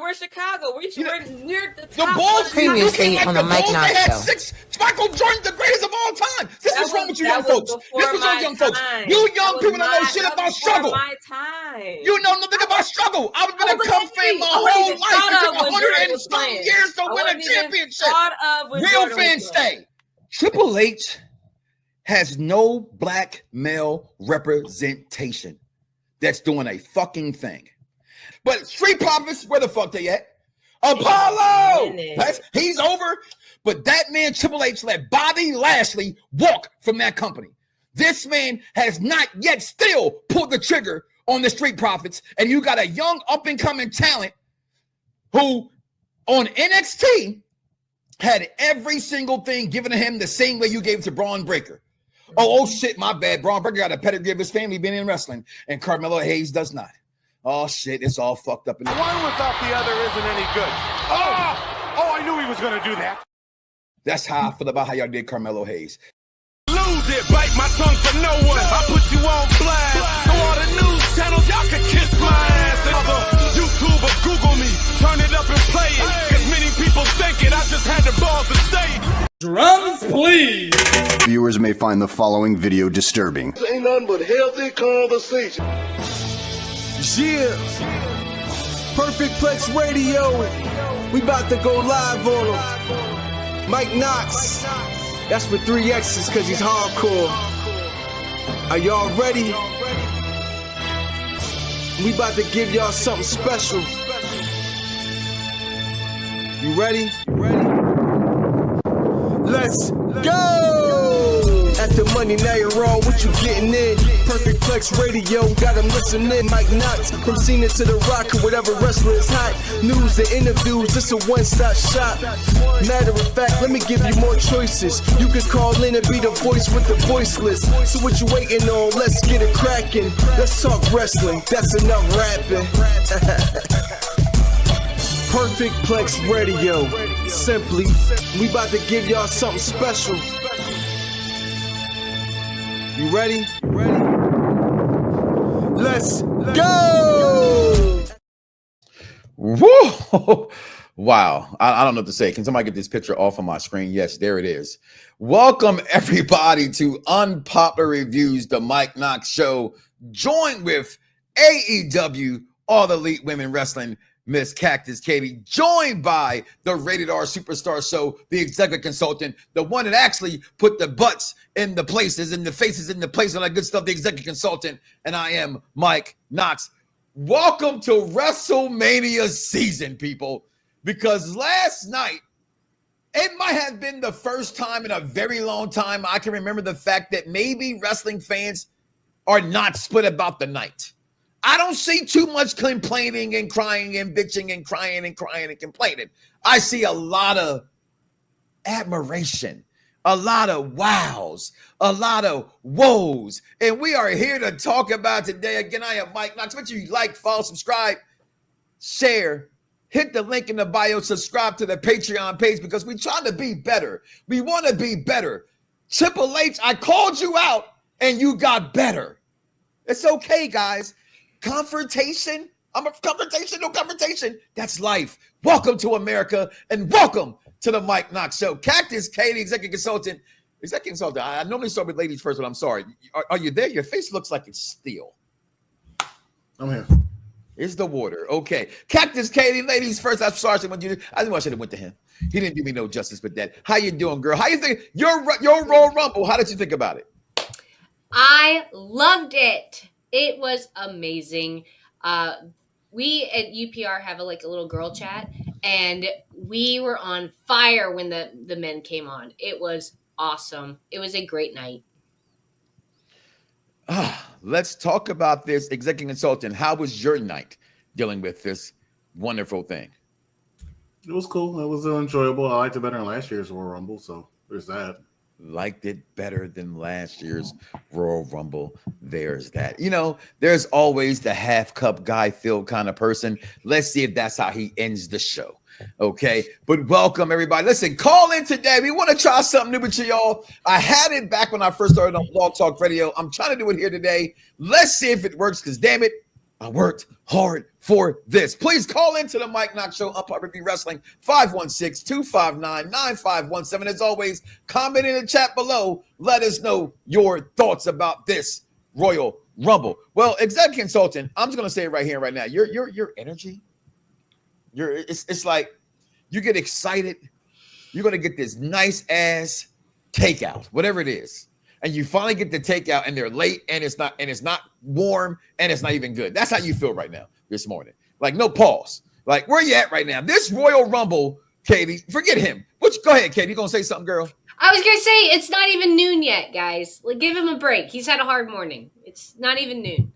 we're Chicago. We're near the top. The Bulls previously on the Mike Knoxxx Show. Michael Jordan's the greatest of all time. This is wrong with you young folks. This was wrong, young folks. You young people don't know shit about struggle. You know nothing about struggle. I've been a Cubs fan my whole life. It took 100 and some years to win a championship. Real fans stay. Triple H has no black male representation that's doing a fucking thing. But Street Profits, where the fuck they at? Apollo! He's over. But that man, Triple H, let Bobby Lashley walk from that company. This man has not yet still pulled the trigger on the Street Profits. And you got a young up-and-coming talent who, on NXT, had every single thing given to him the same way you gave it to Braun Breaker. Oh shit, my bad. Braun Breaker got a pedigree of his family being in wrestling, and Carmelo Hayes does not. Oh shit, it's all fucked up. One without the other isn't any good. Oh, I knew he was going to do that. That's how I feel about how y'all did Carmelo Hayes. Lose it, bite my tongue for no one. I put you on blast. So all the news channels, y'all can kiss my ass. Other YouTube or Google me, turn it up and play it. Cause many people think it, I just had the balls to say it. Drums, please. Viewers may find the following video disturbing. Ain't nothing but healthy conversation. Yeah. Perfect Plex Radio. We about to go live on him. Mike Knoxxx. That's with 3 X's because he's hardcore. Are y'all ready? We about to give y'all something special. You ready? Let's go! At the Money Night Raw, what you getting in? Perfect Plex Radio, got them listening. Mike Knoxxx, from Cena to The Rock, or whatever wrestler is hot. News to interviews, it's a one-stop shop. Matter of fact, let me give you more choices. You could call in and be the voice with the voiceless. So what you waiting on? Let's get it cracking. Let's talk wrestling, that's enough rapping. Perfect Plex Radio. Simply, we about to give y'all something special. You ready? Let's go! Woo! Wow. I don't know what to say. Can somebody get this picture off of my screen? Yes, there it is. Welcome, everybody, to Unpopular Reviews, the Mike Knoxxx Show, joined with AEW, All Elite Women Wrestling, Miss Cactus Katie, joined by the Rated R Superstar Show, the executive consultant, the one that actually put the butts in the places and the faces in the place and all that good stuff, the executive consultant, and I am Mike Knoxxx. Welcome to WrestleMania season, people, because last night, it might have been the first time in a very long time I can remember the fact that maybe wrestling fans are not split about the night. I don't see too much complaining and crying and bitching and crying and complaining. I see a lot of admiration, a lot of wows, a lot of woes. And we are here to talk about today. Again, I am Mike Knoxxx. Make sure you like, follow, subscribe, share, hit the link in the bio, subscribe to the Patreon page because we're trying to be better. We want to be better. Triple H, I called you out and you got better. It's okay, guys. Confrontation? I'm a confrontation, no confrontation. That's life. Welcome to America and welcome to the Mike Knoxxx Show. Cactus Katie, executive consultant. I normally start with ladies first, but I'm sorry. Are you there? Your face looks like it's steel. I'm here. It's the water. Okay. Cactus Katie, ladies first. I'm sorry. I knew I should have went to him. He didn't do me no justice with that. How you doing, girl? How you think? Your Royal Rumble, how did you think about it? I loved it. It was amazing. We at UPR have a little girl chat, and we were on fire when the men came on. It was awesome. It was a great night. Let's talk about this, executive consultant. How was your night dealing with this wonderful thing? It was cool. It was enjoyable. I liked it better than last year's Royal Rumble, so there's that. Liked it better than last year's Royal Rumble. There's that. You know, there's always the half cup guy Phil kind of person. Let's see if that's how he ends the show. Okay, but welcome everybody. Listen, call in today. We want to try something new with y'all. I had it back when I first started on Blog Talk Radio. I'm trying to do it here today. Let's see if it works, because damn it, I worked hard for this. Please call into the Mike Knoxxx Show, Unpopular Review Wrestling, 516-259-9517. As always, comment in the chat below. Let us know your thoughts about this Royal Rumble. Well, executive consultant, I'm just going to say it right here and right now. Your energy, it's like you get excited. You're going to get this nice ass takeout, whatever it is. And you finally get the takeout and they're late and it's not warm and it's not even good. That's how you feel right now this morning. Like no pause. Like where you at right now? This Royal Rumble, Katie, forget him. Go ahead, Katie. You gonna say something, girl? I was gonna say it's not even noon yet, guys. Like, give him a break. He's had a hard morning. It's not even noon.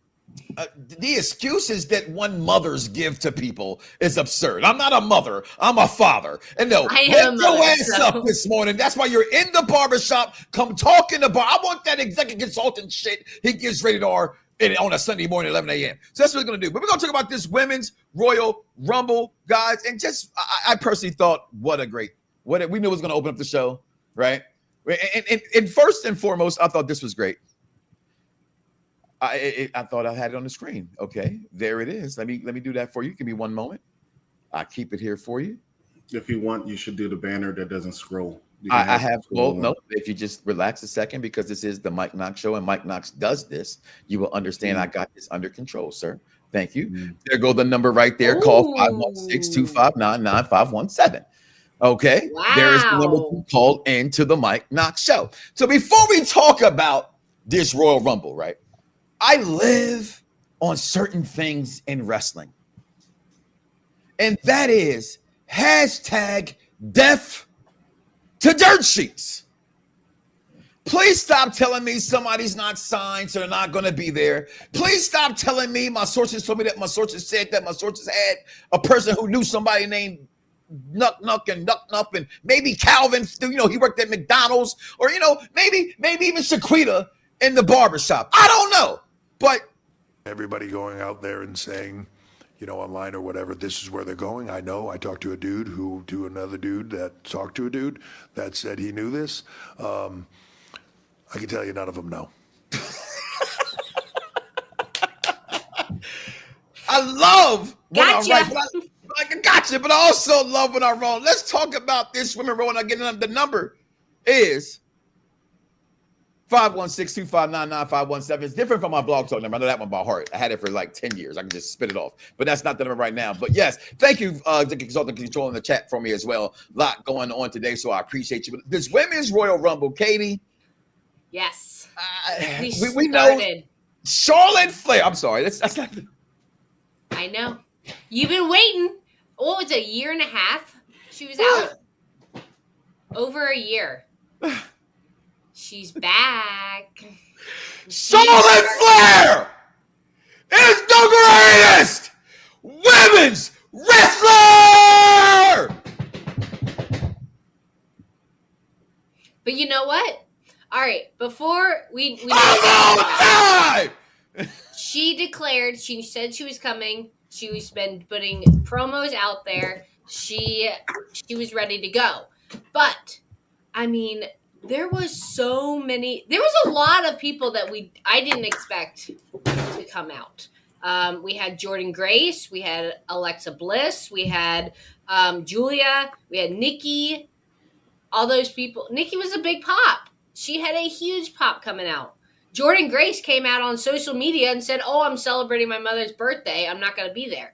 The excuses that mothers give to people is absurd. I'm not a mother. I'm a father. And no, wake your ass up this morning. That's why you're in the barbershop. Come talk in the bar. I want that executive consultant shit he gives rated R on a Sunday morning, 11 a.m. So that's what we're going to do. But we're going to talk about this women's Royal Rumble, guys. And just, I personally thought, we knew it was going to open up the show, right? And first and foremost, I thought this was great. I thought I had it on the screen. Okay, there it is. Let me do that for you. Give me one moment. I keep it here for you. If you want, you should do the banner that doesn't scroll. I have. Well, no. If you just relax a second, because this is the Mike Knoxxx Show, and Mike Knoxxx does this, you will understand. I got this under control, sir. Thank you. There go the number right there. Ooh. Call 516-259-9517. Okay. Wow. There's the number to call into the Mike Knoxxx Show. So before we talk about this Royal Rumble, right? I live on certain things in wrestling. And that is hashtag death to dirt sheets. Please stop telling me somebody's not signed, so they're not going to be there. Please stop telling me my sources told me that my sources said that my sources had a person who knew somebody named Nuck and maybe Calvin, he worked at McDonald's, or, maybe even Shaquita in the barbershop. I don't know. But everybody going out there and saying, online or whatever, this is where they're going. I know. I talked to a dude to another dude that talked to a dude that said he knew this. I can tell you none of them know. I love when gotcha. I'm right. I gotcha, but I also love when I'm wrong. Let's talk about this women rolling. Again, the number is 516-259-9517. It's different from my blog talk number. I know that one by heart. I had it for like 10 years. I can just spit it off. But that's not the number right now. But yes, thank you, the consultant controlling the chat for me as well. A lot going on today, so I appreciate you. But this Women's Royal Rumble, Katie. Yes. We know Charlotte Flair. I'm sorry. That's not. I know. You've been waiting. What was it, a year and a half? She was out. Over a year. She's back. Charlotte Flair is the greatest women's wrestler. But you know what? All right, before we time. She declared. She said she was coming. She was been putting promos out there. She was ready to go. But I mean, there was a lot of people that I didn't expect to come out. We had Jordynne Grace, we had Alexa Bliss, we had Julia, we had Nikki, all those people. Nikki was a big pop. She had a huge pop coming out. Jordynne Grace came out on social media and said, "Oh, I'm celebrating my mother's birthday. I'm not going to be there."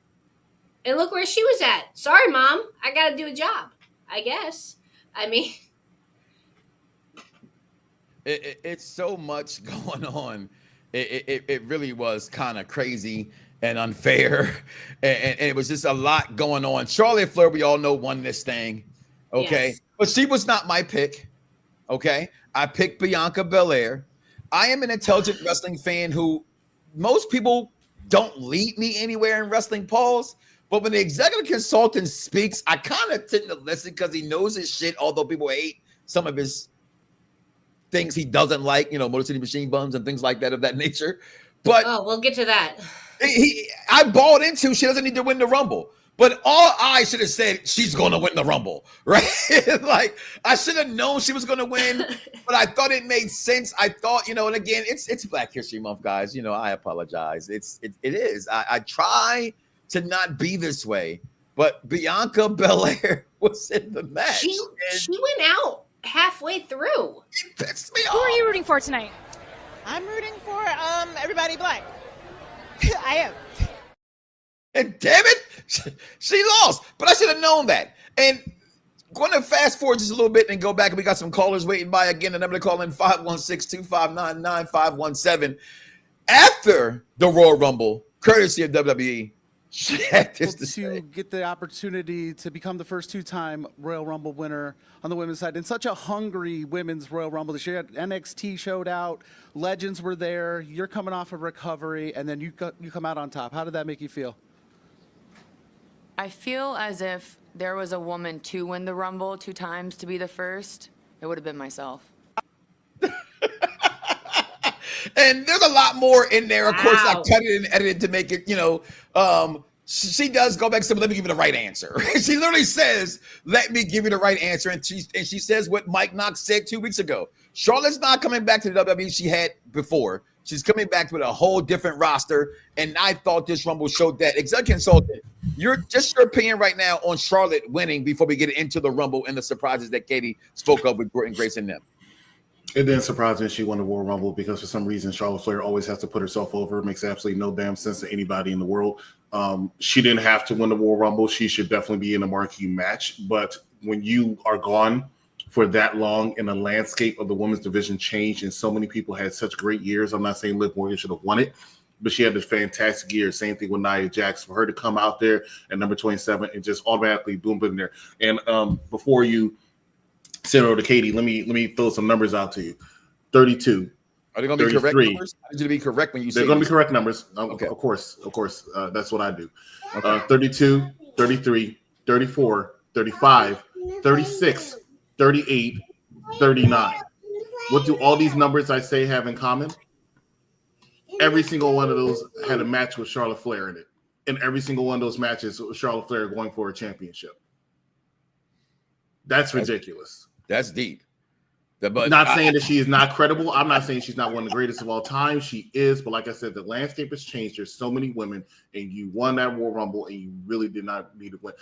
And look where she was at. Sorry, Mom. I got to do a job, I guess. I mean, it's so much going on. It really was kind of crazy and unfair. And it was just a lot going on. Charlotte Flair, we all know, won this thing. Okay. Yes. But she was not my pick. Okay. I picked Bianca Belair. I am an intelligent wrestling fan who most people don't lead me anywhere in wrestling, Pauls. But when the executive consultant speaks, I kind of tend to listen because he knows his shit, although people hate some of his things he doesn't like, Motor City Machine Bums and things like that of that nature. But we'll get to that. I bought into she doesn't need to win the Rumble. But all I should have said, she's going to win the Rumble, right? Like, I should have known she was going to win, but I thought it made sense. I thought, and again, it's Black History Month, guys. I apologize. It is. I try to not be this way, but Bianca Belair was in the match. She went out halfway through. It pissed me off. Who are you rooting for tonight? I'm rooting for everybody black. I am. And damn it, she lost. But I should have known that. And going to fast forward just a little bit and go back. We got some callers waiting by again. The number to call in 516-259-9517. After the Royal Rumble, courtesy of WWE, she had this to say. Get the opportunity to become the first two-time Royal Rumble winner on the women's side in such a hungry women's Royal Rumble this year. NXT showed out, legends were there. You're coming off of recovery, and then you come out on top. How did that make you feel? I feel as if there was a woman to win the Rumble 2 times to be the first, it would have been myself. And there's a lot more in there. Of course, I cut it and edited to make it, she does go back and say, let me give you the right answer. She literally says, let me give you the right answer. And she says what Mike Knoxxx said 2 weeks ago. Charlotte's not coming back to the WWE she had before. She's coming back with a whole different roster. And I thought this Rumble showed that. Executive consultant, your opinion right now on Charlotte winning before we get into the Rumble and the surprises that Katie spoke of with Gordon Grace and them. It didn't surprise me she won the Royal Rumble because for some reason Charlotte Flair always has to put herself over. It makes absolutely no damn sense to anybody in the world. She didn't have to win the Royal Rumble. She should definitely be in a marquee match. But when you are gone for that long and the landscape of the women's division changed and so many people had such great years, I'm not saying Liv Morgan should have won it, but she had this fantastic year. Same thing with Nia Jax. For her to come out there at number 27 and just automatically boom in there. And before you send over to Katie, let me throw some numbers out to you. 32. Are they going to be correct numbers? I need you to be correct when you say they're going to be correct numbers. Okay. Of course. That's what I do. Okay. 32, 33, 34, 35, 36, 38, 39. What do all these numbers I say have in common? Every single one of those had a match with Charlotte Flair in it. And every single one of those matches was Charlotte Flair going for a championship. That's ridiculous. That's deep. But not saying that she is not credible. I'm not saying she's not one of the greatest of all time. She is. But like I said, the landscape has changed. There's so many women, and you won that Royal Rumble, and you really did not need to win.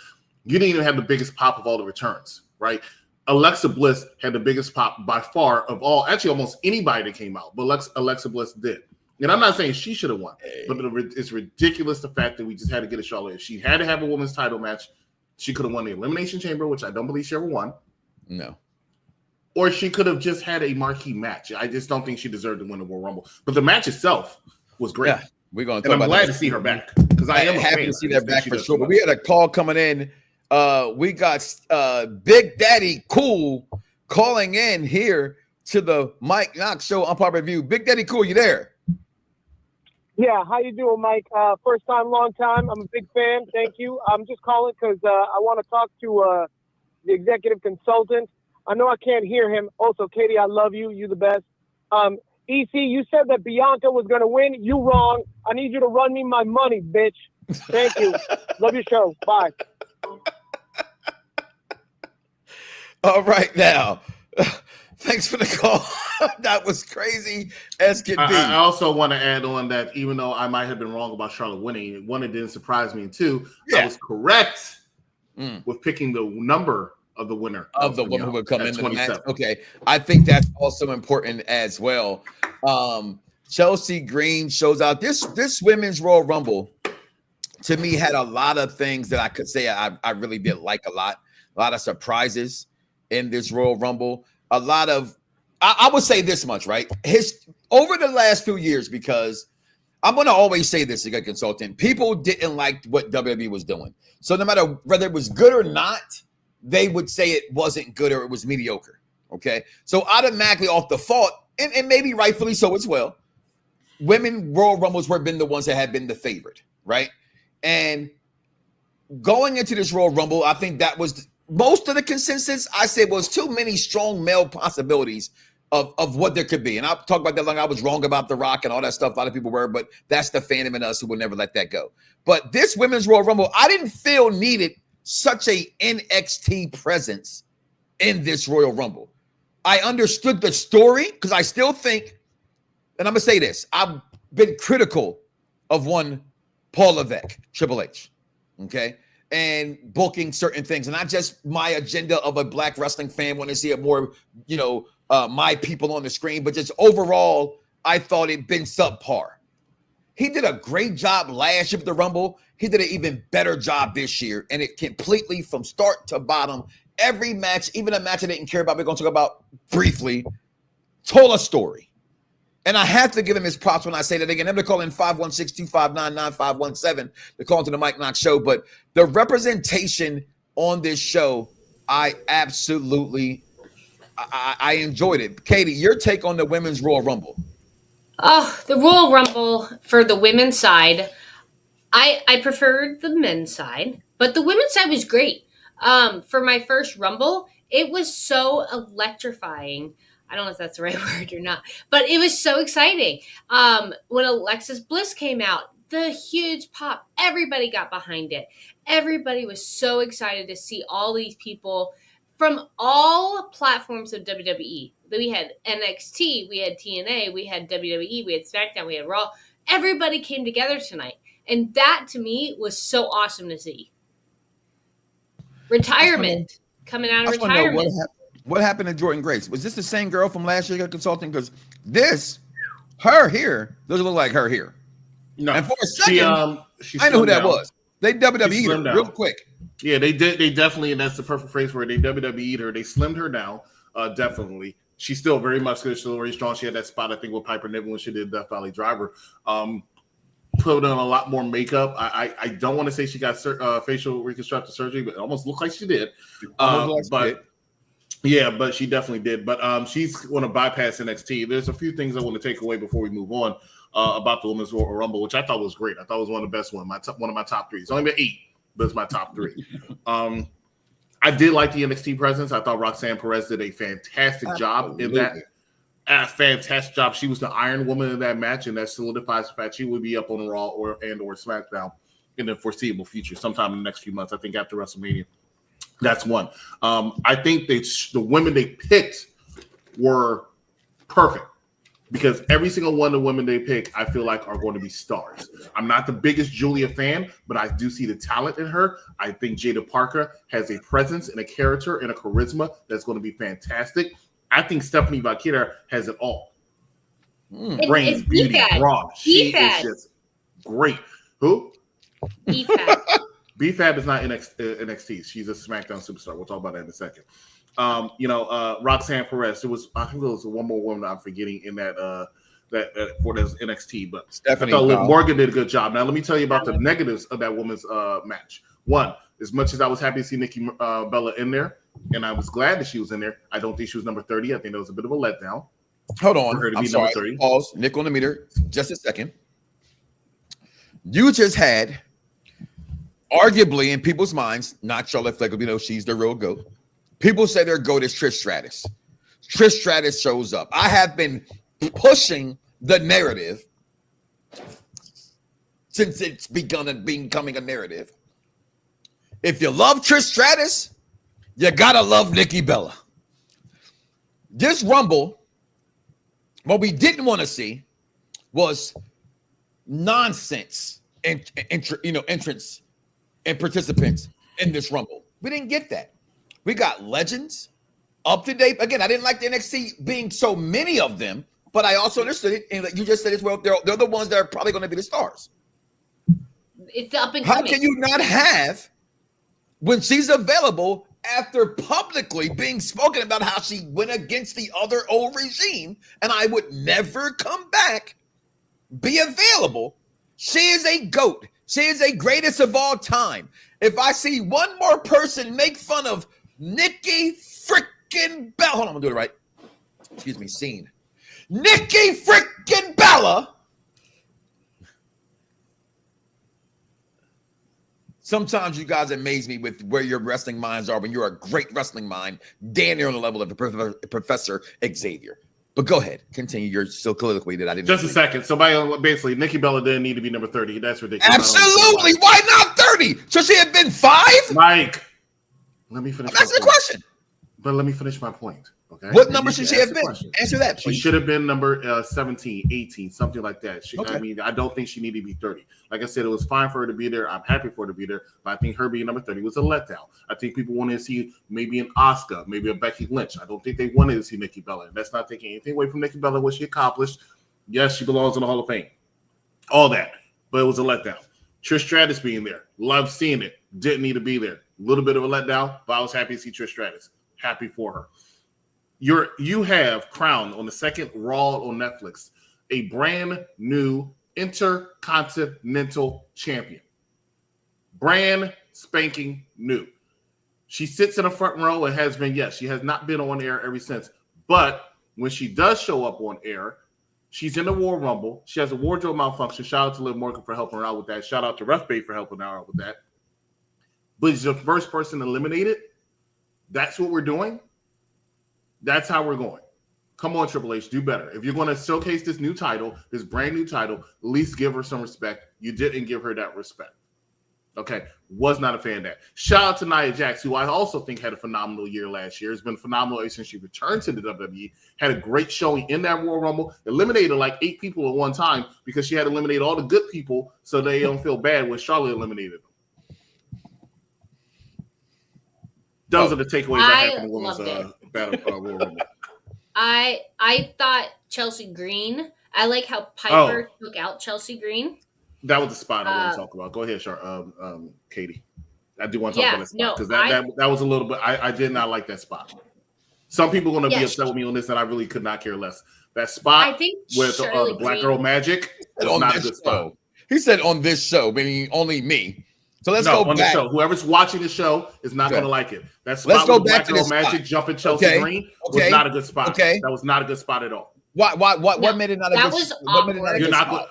You didn't even have the biggest pop of all the returns, right? Alexa Bliss had the biggest pop by far of all, actually almost anybody that came out, but Alexa Bliss did. And I'm not saying she should have won, but it's ridiculous the fact that we just had to get a Charlotte. If she had to have a women's title match, she could have won the Elimination Chamber, which I don't believe she ever won. No. Or she could have just had a marquee match. I just don't think she deserved to win the Royal Rumble. But the match itself was great. Yeah, we're going to talk and I'm about glad that. To see her back because I am happy to see that back for sure. But we had a call coming in. We got Big Daddy Cool calling in here to the Mike Knoxxx Show Unpopular Review. Big Daddy Cool, you there? Yeah, how you doing, Mike? First time, long time. I'm a big fan. Thank you. I'm just calling because I want to talk to the executive consultant. I know I can't hear him. Also, Katie, I love you. You're the best. EC, you said that Bianca was going to win. You wrong. I need you to run me my money, bitch. Thank you. Love your show. Bye. All right, now. Thanks for the call. That was crazy as can be. I also want to add on that even though I might have been wrong about Charlotte winning, one, it didn't surprise me, and two, I was correct with picking the number of the winner of the woman who would come in the match. 27. Okay, I think that's also important as well. Chelsea Green shows out this women's Royal Rumble. To me, had a lot of things that I could say I really did like a lot of surprises in this Royal Rumble. A lot of, I would say this much, right? Over the last few years, because I'm going to always say this, as a consultant, people didn't like what WWE was doing. So no matter whether it was good or not, they would say it wasn't good or it was mediocre. Okay. So automatically off the fault, and maybe rightfully so as well, women Royal Rumbles were been the ones that had been the favorite, right? And going into this Royal Rumble, I think that was most of the consensus. I said was too many strong male possibilities of what there could be. And I'll talk about that long. I was wrong about The Rock and all that stuff. A lot of people were, but that's the fandom in us who will never let that go. But this Women's Royal Rumble, I didn't feel needed such a NXT presence in this Royal Rumble. I understood the story because I still think, and I'm going to say this, I've been critical of one Paul Levesque, Triple H, okay? And booking certain things. And not just my agenda of a black wrestling fan wanting to see it more, my people on the screen, but just overall, I thought it'd been subpar. He did a great job last year with the Rumble. He did an even better job this year. And it completely, from start to bottom, every match, even a match I didn't care about, we're going to talk about briefly, told a story. And I have to give him his props when I say that again. I'm going to call in 516-259-9517 to call into the Mike Knoxxx Show. But the representation on this show, I absolutely I enjoyed it. Katie, your take on the Women's Royal Rumble. Oh, the Royal Rumble for the women's side, I preferred the men's side, but the women's side was great. For my first Rumble, it was so electrifying. I don't know if that's the right word or not, but it was so exciting. When Alexis Bliss came out, the huge pop, everybody got behind it. Everybody was so excited to see all these people from all platforms of WWE. We had NXT, we had TNA, we had WWE, we had SmackDown, we had Raw. Everybody came together tonight. And that, to me, was so awesome to see. Retirement. Coming out of retirement. What happened to Jordan Grace? Was this the same girl from last year consulting? Because her here, doesn't look like her here. No. And for a second, she I know who that was. They WWE'd her real quick. Yeah, they did. They definitely, and that's the perfect phrase for it. They WWE'd her. They slimmed her down, definitely. She's still very muscular, still very strong. She had that spot, I think, with Piper Niven when she did Death Valley Driver. Put on a lot more makeup. I don't want to say she got facial reconstructive surgery, but it almost looked like she did. But she definitely did. But she's going to bypass NXT. There's a few things I want to take away before we move on about the Women's Royal Rumble, which I thought was great. I thought it was one of the best ones. One of my top three. It's only been 8, but it's my top 3. I did like the NXT presence. I thought Roxanne Perez did a fantastic job in that. A fantastic job. She was the Iron Woman in that match, and that solidifies the fact she will be up on Raw or SmackDown in the foreseeable future, sometime in the next few months. I think after WrestleMania. That's one. I think the women they picked were perfect because every single one of the women they pick, I feel like, are going to be stars. I'm not the biggest Julia fan, but I do see the talent in her. I think Jada Parker has a presence and a character and a charisma that's going to be fantastic. I think Stephanie Vaquera has it all. Brains, beauty, brawn. She is just great. Who? B-Fab is not NXT. She's a SmackDown superstar. We'll talk about that in a second. Roxanne Perez. I think there was one more woman I'm forgetting in that for this NXT. But Stephanie I thought Liv Morgan did a good job. Now let me tell you about the negatives of that woman's match. One, as much as I was happy to see Nikki Bella in there, and I was glad that she was in there, I don't think she was number 30. I think that was a bit of a letdown. Hold on. I'm sorry. Pause. Nick on the meter. Just a second. You just had, arguably in people's minds, not Charlotte Flair, we know she's the real GOAT. People say their GOAT is Trish Stratus. Trish Stratus shows up. I have been pushing the narrative since it's becoming a narrative. If you love Trish Stratus, you gotta love Nikki Bella. This Rumble, what we didn't want to see was nonsense entrance and participants in this Rumble. We didn't get that. We got legends up to date. Again, I didn't like the NXT being so many of them, but I also understood it. And like you just said as well, they're the ones that are probably going to be the stars. It's up and coming. How can you not have, when she's available, after publicly being spoken about how she went against the other old regime and I would never come back, be available? She is a GOAT. She is a greatest of all time. If I see one more person make fun of Nikki freaking Bella, hold on, I'm gonna do it right. Excuse me, scene. Nikki freaking Bella. Sometimes you guys amaze me with where your wrestling minds are when you're a great wrestling mind, damn near on the level of the Professor Xavier. But go ahead, continue your soliloquy that I didn't. Just a second. So basically, Nikki Bella didn't need to be number 30. That's ridiculous. Absolutely. Why not 30? Should she have been 5? Mike, let me finish. That's the question. But let me finish my point. Okay. What number should she have been? Answer that, please. She should have been number 17, 18, something like that. Okay. I mean, I don't think she needed to be 30. Like I said, it was fine for her to be there. I'm happy for her to be there. But I think her being number 30 was a letdown. I think people wanted to see maybe an Asuka, maybe a Becky Lynch. I don't think they wanted to see Nikki Bella. And that's not taking anything away from Nikki Bella, what she accomplished. Yes, she belongs in the Hall of Fame. All that. But it was a letdown. Trish Stratus being there. Love seeing it. Didn't need to be there. A little bit of a letdown, but I was happy to see Trish Stratus. Happy for her. You have crowned on the second Raw on Netflix a brand new Intercontinental Champion. Brand spanking new. She sits in the front row and has been, yes, she has not been on air ever since. But when she does show up on air, she's in the War Rumble. She has a wardrobe malfunction. Shout out to Liv Morgan for helping her out with that. Shout out to Ref Bay for helping her out with that. But she's the first person eliminated. That's what we're doing. That's how we're going. Come on, Triple H, do better. If you're going to showcase this new title, this brand new title, at least give her some respect. You didn't give her that respect. Okay, was not a fan of that. Shout out to Nia Jax, who I also think had a phenomenal year last year. It's been phenomenal since she returned to the WWE. Had a great showing in that Royal Rumble. Eliminated like 8 people at one time because she had eliminated all the good people so they don't feel bad when Charlotte eliminated them. Those are the takeaways I had from the women's battle Royal Rumble. I thought Chelsea Green. I like how Piper took out Chelsea Green. That was the spot I want to talk about. Go ahead, Katie. I do want to talk about that spot because that was a little bit. I did not like that spot. Some people are going to be upset with me on this, and I really could not care less. That spot with the Black Girl Magic was not a good spot. He said on this show, meaning only me. So let's go on back. The show. Whoever's watching the show is not going to like it. That spot with Black Girl Magic jumping Chelsea Green was not a good spot. Okay. That was not a good spot at all. What made it not a good spot? You're not good.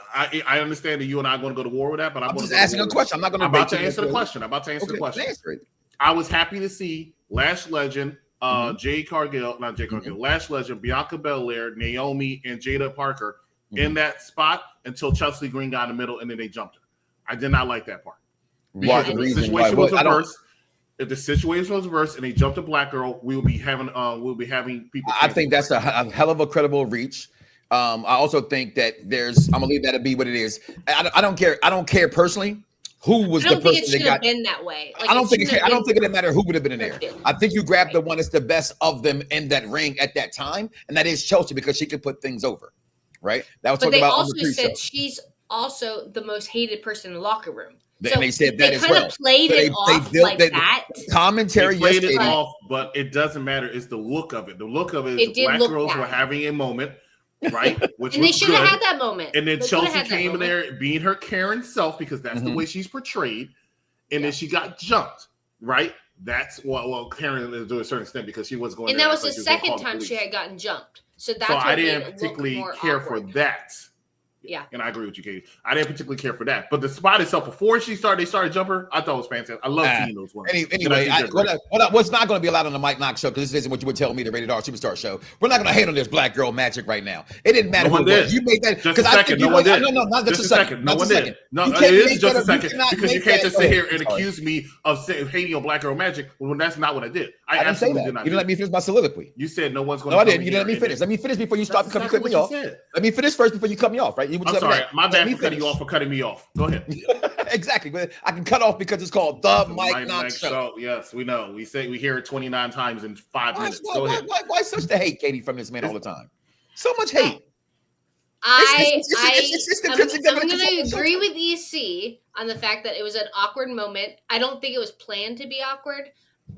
I understand that you and I are going to go to war with that, but I'm just asking a question. I'm not going to. I'm about to answer the question. I was happy to see Lash Legend, Lash Legend, Bianca Belair, Naomi, and Jada Parker in that spot until Chelsea Green got in the middle and then they jumped her. I did not like that part. Because if the situation was reversed, and they jumped a Black Girl, we will be having people. I think that's a hell of a credible reach. I also think that I'm gonna leave that to be what it is. I don't care. I don't care personally who was the person that got. I don't think it should have been that way. Like, I don't think it didn't matter who would have been in there. I think you grabbed the one that's the best of them in that ring at that time, and that is Chelsea because she could put things over. Right. That was talking about. But they also said she's also the most hated person in the locker room. So and they said that as well. They kind of played it off like that. Commentary, they played it off, but it doesn't matter. It's the look of it. The look of it is the Black girls were having a moment, right? Which and they should have had that moment. And then Chelsea came in there being her Karen self because that's the way she's portrayed. And then she got jumped, right? That's well, Karen to a certain extent because she was going. And that was the second time she had gotten jumped. So that's so I didn't particularly care for that. Yeah, and I agree with you, Katie. I didn't particularly care for that, but the spot itself before they started jumper, I thought it was fantastic. I love seeing those ones. Anyway, what's not going to be allowed on the Mike Knoxxx Show because this isn't what you would tell me, the Rated R Superstar Show. We're not going to hate on this Black Girl Magic right now. It didn't matter who it was. You made that just a second. No one did. No, not just a second. No one did. No, it is just a second because you can't just sit here and accuse me of hating on Black Girl Magic when that's not what I did. I absolutely did not. You didn't let me finish my soliloquy. You said no one's going to. No, I didn't. You didn't let me finish. Let me finish before you start cutting me off. Let me finish first before you cut me off. Right? I'm sorry. My bad for cutting you off for cutting me off. Go ahead. Exactly. But I can cut off because it's called the Mike Knoxxx Show. Yes, we know. We hear it 29 times in 5 minutes. Go ahead. Why such the hate, Katie, from this man all the time? So much hate. I'm going to agree with EC on the fact that it was an awkward moment. I don't think it was planned to be awkward,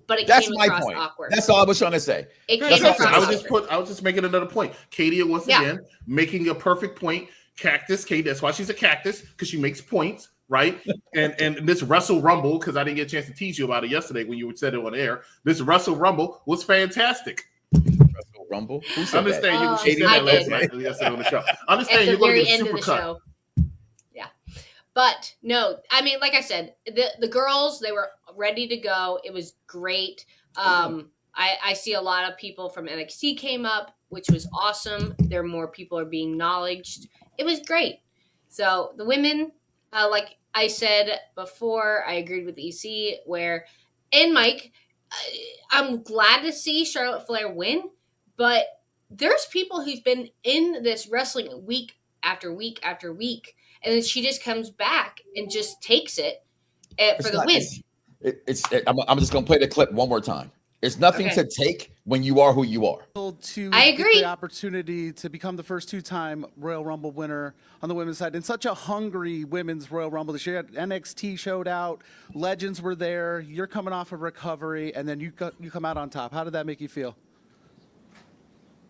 but it came across awkward. That's all I was trying to say. I was just making another point. Katie, once again, making a perfect point. Cactus, Katie, that's why she's a cactus, because she makes points, right? and this Wrestle Rumble, because I didn't get a chance to tease you about it yesterday when you said it on air. This Wrestle Rumble was fantastic. Wrestle Rumble? Who said understand you? She said that last night yesterday on the show. Understand you're going to get super cut. Yeah, but no, I mean, like I said, the girls, they were ready to go. It was great. I see a lot of people from NXT came up. which was awesome. More people are being acknowledged. It was great. So the women, like I said before, I agreed with EC and Mike, I'm glad to see Charlotte Flair win, but there's people who's been in this wrestling week after week after week, and then she just comes back and just takes it for the win. I'm just going to play the clip one more time. It's nothing to take when you are who you are. I agree. The opportunity to become the first two-time Royal Rumble winner on the women's side in such a hungry women's Royal Rumble this year. NXT showed out, legends were there. You're coming off of recovery, and then you come out on top. How did that make you feel?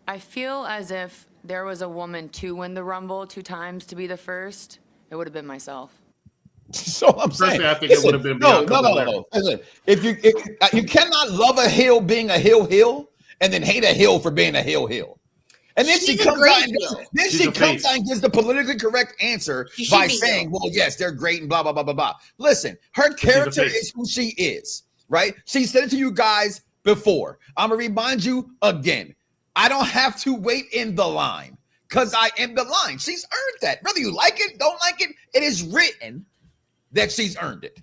I feel as if there was a woman to win the Rumble 2 times to be the first, it would have been myself. So I'm saying, I think it would have been no. Listen, if you cannot love a heel being a heel, and then hate a heel for being a heel. And then she comes out and gives the politically correct answer by saying, well, yes, they're great and blah, blah, blah, blah, blah. Listen, her character is who she is, right? She said it to you guys before. I'm going to remind you again. I don't have to wait in the line because I am the line. She's earned that. Whether you like it, don't like it, it is written that she's earned it.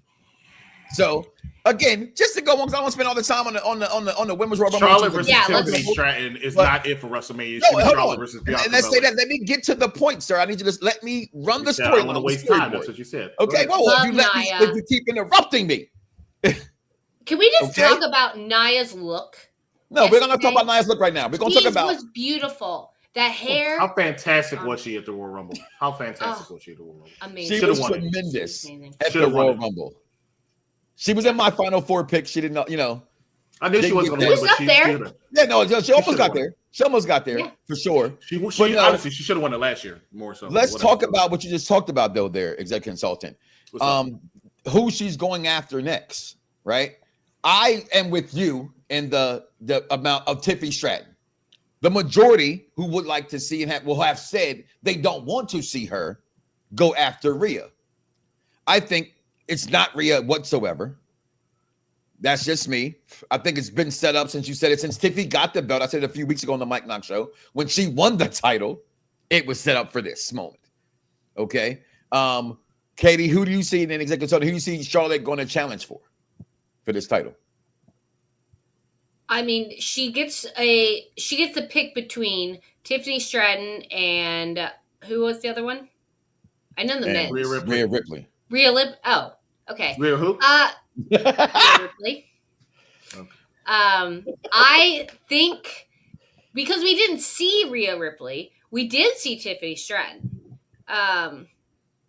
So again, just to go on, because I don't want to spend all the time on the women's Royal Rumble. Charlotte versus Tiffany Stratton is not it for WrestleMania. Charlotte versus Bianca. And let's say that. Let me get to the point, sir. I need you to let me run the story. I want to waste time. That's what you said. Okay, well, if you keep interrupting me. Can we just talk about Nia's look? No, we're going to talk about Nia's look right now. We're going to talk about. She was beautiful. That hair. How fantastic was she at the Royal Rumble? How fantastic was she at the Royal Rumble? Amazing. She was tremendous at the Royal Rumble. She was in my Final 4 pick. She didn't know, I knew she wasn't going to win, but she did. Yeah, no, she almost got there. She almost got there, for sure. Honestly, she should have won it last year, more so. Let's talk about what you just talked about, though, there, executive consultant. Who she's going after next, right? I am with you in the amount of Tiffany Stratton. The majority who would like to see and will have said they don't want to see her go after Rhea. I think it's not Rhea whatsoever. That's just me. I think it's been set up since you said it. Since Tiffany got the belt, I said it a few weeks ago on the Mike Knoxxx Show, when she won the title, it was set up for this moment. Okay. Katie, who do you see in an executive consultant? Who do you see Charlotte going to challenge for this title? I mean, she gets the pick between Tiffany Stratton and who was the other one? I know the men. Rhea Ripley. Oh, okay. Rhea who? Rhea Ripley. Okay. I think because we didn't see Rhea Ripley, we did see Tiffany Stratton at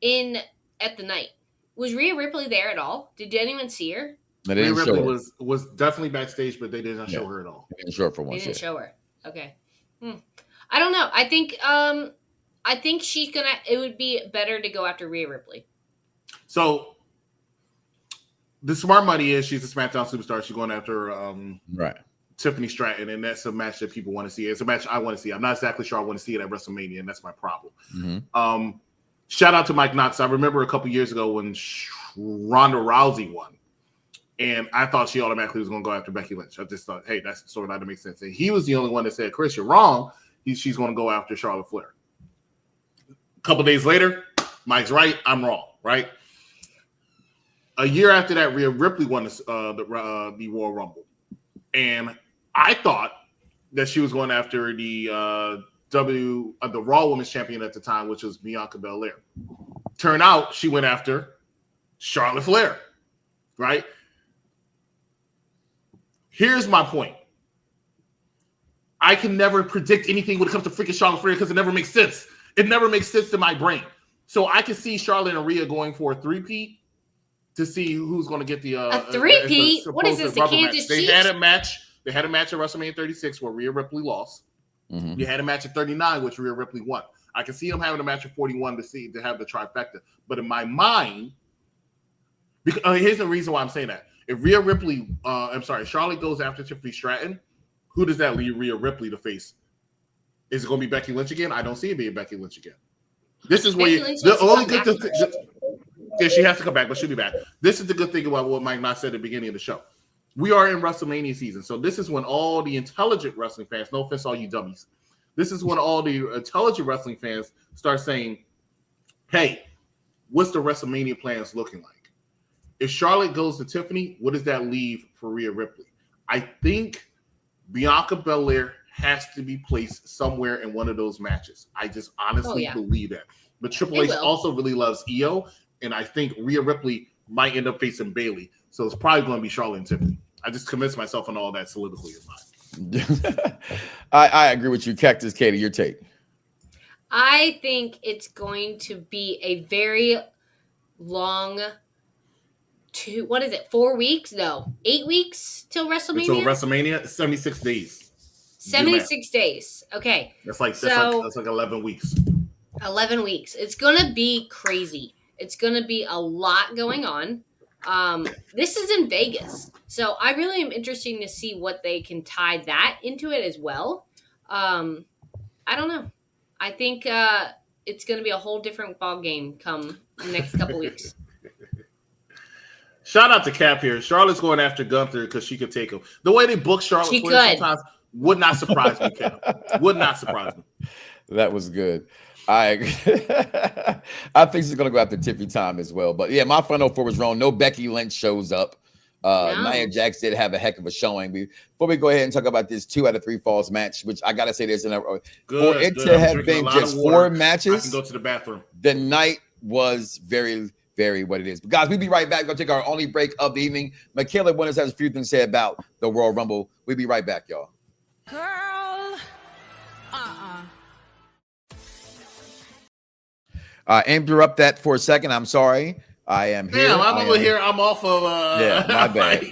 the night. Was Rhea Ripley there at all? Did anyone see her? Rhea Ripley was definitely backstage, but they did not show her at all. They didn't show her for once. They didn't show her. Okay. I don't know. I think she's gonna. It would be better to go after Rhea Ripley. So the smart money is she's a SmackDown superstar. She's going after Tiffany Stratton, and that's a match that people want to see. It's a match I want to see. I'm not exactly sure I want to see it at WrestleMania, and that's my problem. Mm-hmm. Shout out to Mike Knoxxx. I remember a couple years ago when Ronda Rousey won. And I thought she automatically was going to go after Becky Lynch. I just thought, hey, that's sort of not to make sense. And he was the only one that said, Chris, you're wrong. She's going to go after Charlotte Flair. A couple days later, Mike's right. I'm wrong, right? A year after that, Rhea Ripley won the Royal Rumble. And I thought that she was going after the Raw Women's Champion at the time, which was Bianca Belair. Turned out she went after Charlotte Flair, right? Here's my point. I can never predict anything when it comes to freaking Charlotte Flair because it never makes sense. It never makes sense to my brain. So I can see Charlotte and Rhea going for a three-peat to see who's going to get the a three-peat. What is this? The Kansas Chiefs? They had a match. They had a match at WrestleMania 36 where Rhea Ripley lost. Mm-hmm. You had a match at 39 which Rhea Ripley won. I can see them having a match at 41 to have the trifecta. But in my mind, because here's the reason why I'm saying that. If Charlotte goes after Tiffany Stratton, who does that leave Rhea Ripley to face? Is it going to be Becky Lynch again? I don't see it being Becky Lynch again. This is where the only good thing. Yeah, she has to come back, but she'll be back. This is the good thing about what Mike Knoxxx said at the beginning of the show. We are in WrestleMania season, so this is when all the intelligent wrestling fans, no offense, all you dummies, This is when all the intelligent wrestling fans start saying, hey, what's the WrestleMania plans looking like? If Charlotte goes to Tiffany, what does that leave for Rhea Ripley? I think Bianca Belair has to be placed somewhere in one of those matches. I just honestly believe that. But Triple H also really loves Io, and I think Rhea Ripley might end up facing Bayley. So it's probably going to be Charlotte and Tiffany. I just convinced myself on all that soliloquy of mine. I agree with you. Cactus Katie, your take. I think it's going to be a very long 4 weeks? No, 8 weeks till WrestleMania? Until WrestleMania, 76 days. 76 days. Okay. That's like 11 weeks. 11 weeks. It's going to be crazy. It's going to be a lot going on. This is in Vegas. So I really am interested to see what they can tie that into it as well. I don't know. I think it's going to be a whole different ball game come the next couple weeks. Shout out to Cap here. Charlotte's going after Gunther because she could take him. The way they book Charlotte Flair sometimes would not surprise me, Cap. Would not surprise me. That was good. I think she's going to go after Tiffy time as well. But yeah, my final four was wrong. No Becky Lynch shows up. Nia Jax did have a heck of a showing. Before we go ahead and talk about this 2 out of 3 falls match, which I got to say this, for it to have been just 4 matches, I can go to the bathroom. The night was very, very what it is. But guys, we'll be right back. We'll take our only break of the evening. Michaela Winters has a few things to say about the Royal Rumble. We'll be right back, y'all. Girl, Interrupt that for a second. I'm sorry. I am here. Damn, I'm over here. I'm off of. Yeah, my bad.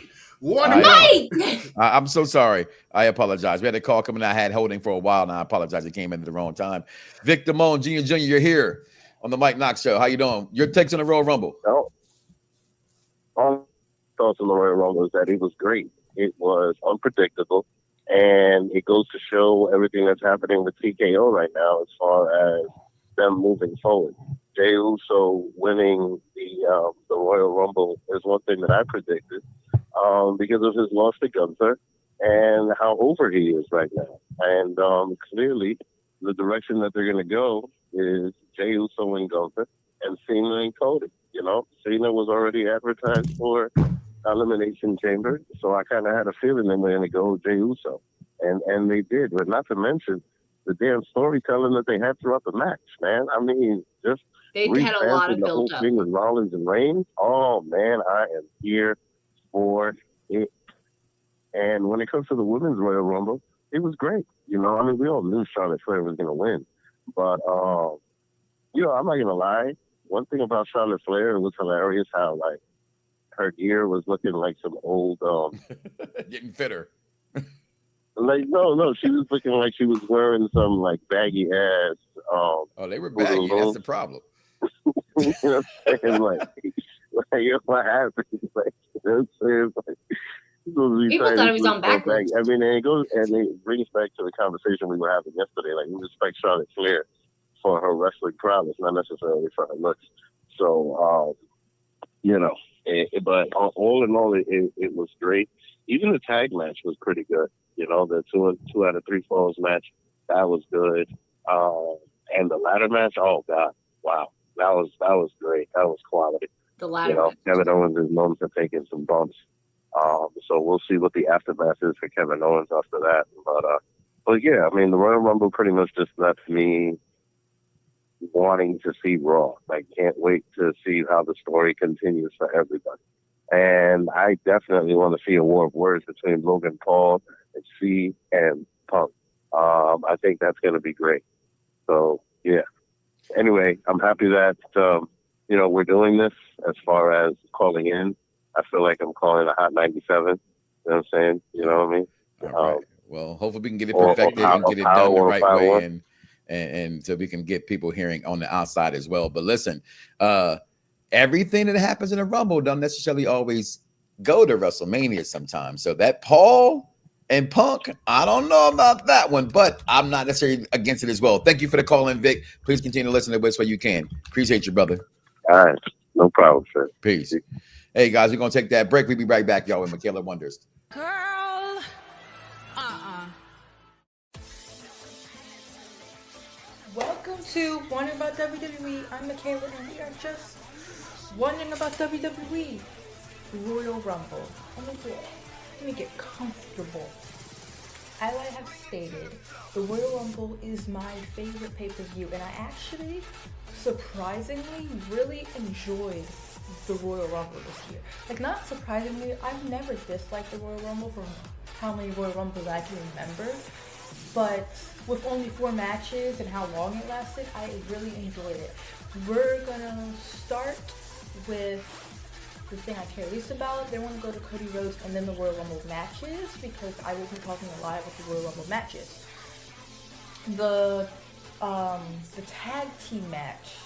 I'm so sorry. I apologize. We had a call coming. I had holding for a while now. I apologize. It came in at the wrong time. Victor Moan, Jr., you're here on the Mike Knoxxx Show. How you doing? Your takes on the Royal Rumble? Thoughts on the Royal Rumble is that it was great. It was unpredictable, and it goes to show everything that's happening with TKO right now as far as them moving forward. Jey Uso winning the Royal Rumble is one thing that I predicted because of his loss to Gunther and how over he is right now. And clearly, the direction that they're going to go is Jey Uso and Gunther and Cena and Cody. You know, Cena was already advertised for Elimination Chamber, so I kind of had a feeling they were going to go Jey Uso. And they did, but not to mention the damn storytelling that they had throughout the match, man. I mean, just they had a lot of the whole thing with Rollins and Reigns. Oh man, I am here for it. And when it comes to the Women's Royal Rumble, it was great. You know, I mean, we all knew Charlotte Flair was going to win, but you know, I'm not gonna lie. One thing about Charlotte Flair, it was hilarious how like her gear was looking like some old getting fitter. Like no, she was looking like she was wearing some like baggy ass. Oh, they were baggy. That's the problem. You know what I'm saying? Like what happened? Like, you know what I'm saying? Like, people thought he was on backwards. I mean, and it brings back to the conversation we were having yesterday. Like, we respect Charlotte Flair for her wrestling prowess, not necessarily for her looks. So, you know, but all in all, it was great. Even the tag match was pretty good. You know, the 2 out of 3 falls match, that was good. And the ladder match, oh God, wow, that was great. That was quality. The ladder match. Kevin Owens is known for taking some bumps. So we'll see what the aftermath is for Kevin Owens after that. But yeah, I mean, the Royal Rumble pretty much just left me wanting to see Raw. I can't wait to see how the story continues for everybody. And I definitely want to see a war of words between Logan Paul and CM Punk. I think that's going to be great. So, yeah. Anyway, I'm happy that, you know, we're doing this as far as calling in. I feel like I'm calling a Hot 97. You know what I'm saying? You know what I mean? All right. Well, hopefully we can get it perfected and get it done the right way and so we can get people hearing on the outside as well. But listen, everything that happens in a Rumble don't necessarily always go to WrestleMania sometimes. So that Paul and Punk, I don't know about that one, but I'm not necessarily against it as well. Thank you for the call in, Vic. Please continue to listen to this way you can. Appreciate you, brother. All right. No problem, sir. Peace. Hey, guys, we're going to take that break. We'll be right back, y'all, with Michaela Wonders. Girl, to Wondering About WWE. I'm Michaela, and we are just wondering about WWE. Royal Rumble. Let me get comfortable. As I have stated, the Royal Rumble is my favorite pay-per-view, and I actually, surprisingly, really enjoyed the Royal Rumble this year. Like, not surprisingly, I've never disliked the Royal Rumble from how many Royal Rumbles I can remember, but with only 4 matches and how long it lasted, I really enjoyed it. We're gonna start with the thing I care least about. Then we're gonna go to Cody Rhodes and then the Royal Rumble matches, because I will be talking a lot about the Royal Rumble matches. The tag team match,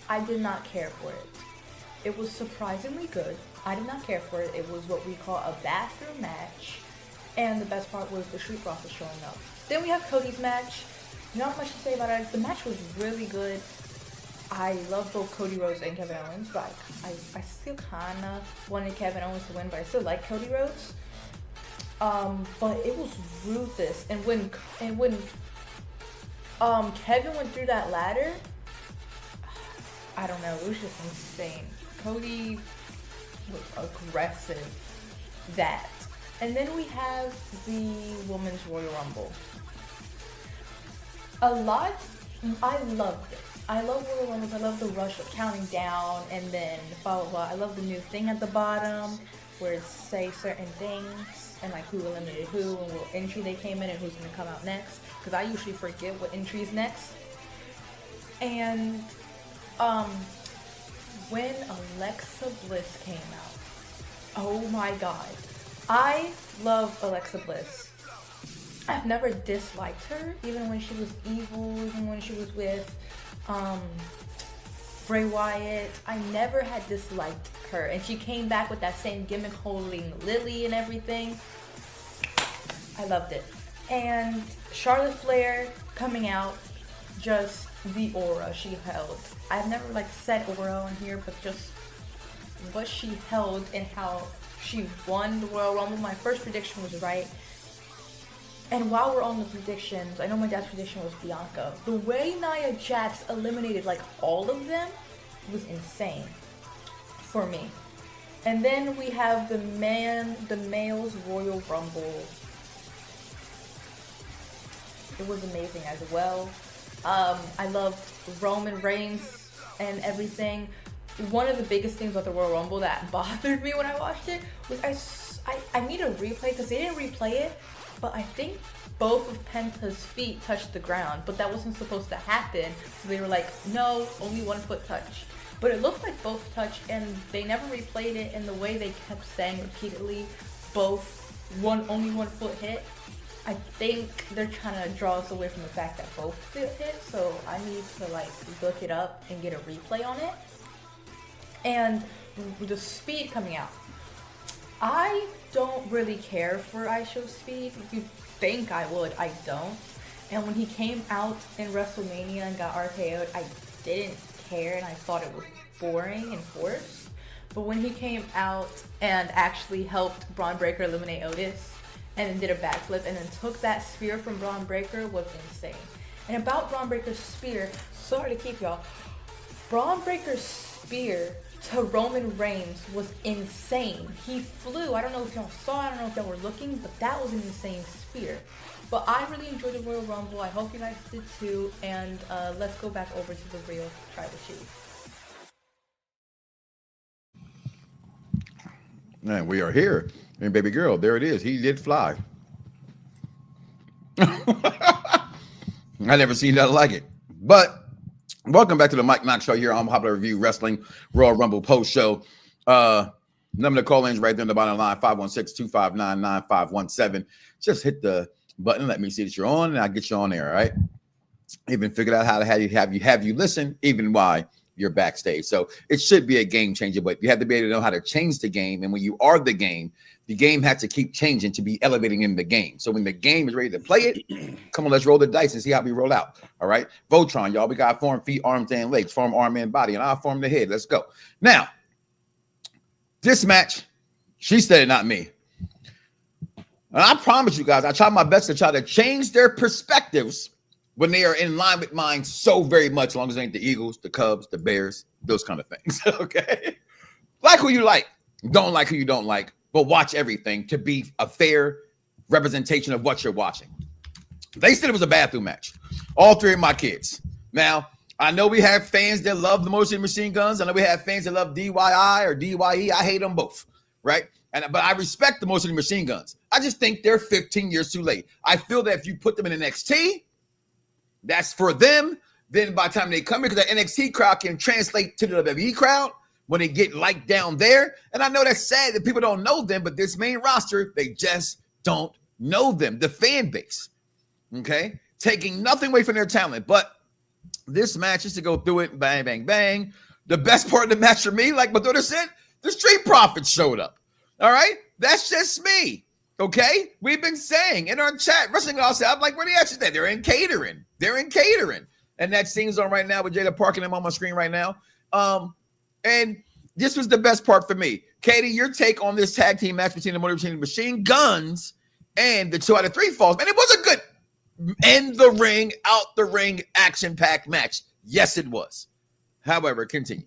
I did not care for it. It was surprisingly good. I did not care for it. It was what we call a bathroom match, and the best part was the Street Profits showing up. Then we have Cody's match. Not much to say about it. The match was really good. I love both Cody Rhodes and Kevin Owens, but I still kinda wanted Kevin Owens to win, but I still like Cody Rhodes. But it was ruthless, and when Kevin went through that ladder, I don't know, it was just insane. Cody was aggressive. That. And then we have the Women's Royal Rumble. I loved it. I love Royal Rumbles. I love the rush of counting down and then blah blah blah. I love the new thing at the bottom where it say certain things and like who eliminated who and what entry they came in and who's gonna come out next. Because I usually forget what entry is next. And when Alexa Bliss came out, oh my god, I love Alexa Bliss. I've never disliked her, even when she was evil, even when she was with Bray Wyatt. I never had disliked her, and she came back with that same gimmick holding Lily and everything. I loved it. And Charlotte Flair coming out, just the aura she held. I've never like said aura on here, but just what she held and how she won the Royal Rumble. My first prediction was right. And while we're on the predictions, I know my dad's prediction was Bianca. The way Nia Jax eliminated like all of them was insane for me. And then we have the male's Royal Rumble. It was amazing as well. I loved Roman Reigns and everything. One of the biggest things about the Royal Rumble that bothered me when I watched it was I need a replay because they didn't replay it, but I think both of Penta's feet touched the ground, but that wasn't supposed to happen. So they were like, no, only 1 foot touch. But it looked like both touched, and they never replayed it. And the way they kept saying repeatedly, only 1 foot hit. I think they're trying to draw us away from the fact that both hit. So I need to like look it up and get a replay on it. And the speed coming out. I don't really care for ISHO speed. If you think I would, I don't. And when he came out in WrestleMania and got RKO'd, I didn't care and I thought it was boring and forced. But when he came out and actually helped Braun Breaker eliminate Otis and then did a backflip and then took that spear from Braun Breaker was insane. And about Braun Breaker's spear, sorry to keep y'all, Braun Breaker's spear to Roman Reigns was insane. He flew. I don't know if y'all saw, I don't know if y'all were looking, but that was an insane spear. But I really enjoyed the Royal Rumble. I hope you guys did too. And let's go back over to the real Tribal Chief. And we are here. And baby girl, there it is. He did fly. I never seen nothing like it. But welcome back to the Mike Knoxxx Show here on Popular Review Wrestling Royal Rumble Post Show. Number to call in is right there in the bottom line, 516-259-9517. Just hit the button. Let me see that you're on, and I'll get you on there, all right? Even figured out how to have you listen, even while you're backstage. So it should be a game changer, but you have to be able to know how to change the game. And when you are the game has to keep changing to be elevating in the game. So when the game is ready to play it, come on, let's roll the dice and see how we roll out. All right. Voltron, y'all. We got form feet, arms, and legs, form arm and body, and I'll form the head. Let's go. Now, this match, she said it, not me. And I promise you guys, I tried my best to try to change their perspectives when they are in line with mine so very much, as long as it ain't the Eagles, the Cubs, the Bears, those kind of things. Okay. Like who you like, don't like who you don't like, but watch everything to be a fair representation of what you're watching. They said it was a bathroom match. All three of my kids. Now, I know we have fans that love the Motor City Machine Guns. I know we have fans that love DYI or DYE. I hate them both, right? But I respect the Motor City Machine Guns. I just think they're 15 years too late. I feel that if you put them in NXT, that's for them. Then by the time they come here, because the NXT crowd can translate to the WWE crowd when they get liked down there. And I know that's sad that people don't know them, but this main roster, they just don't know them, the fan base. Okay? Taking nothing away from their talent. But this match, just to go through it, bang, bang, bang. The best part of the match for me, like my daughter said, the Street Profits showed up. All right? That's just me. Okay? We've been saying in our chat, Wrestling outside, I'm like, where are they actually at? They're in catering. They're in catering. And that scene's on right now with Jada Park and them on my screen right now. And this was the best part for me. Katie, your take on this tag team match between the Motor City Machine Guns and the 2 out of 3 falls. Man, it was a good in the ring, out the ring, action-packed match. Yes, it was. However, continue.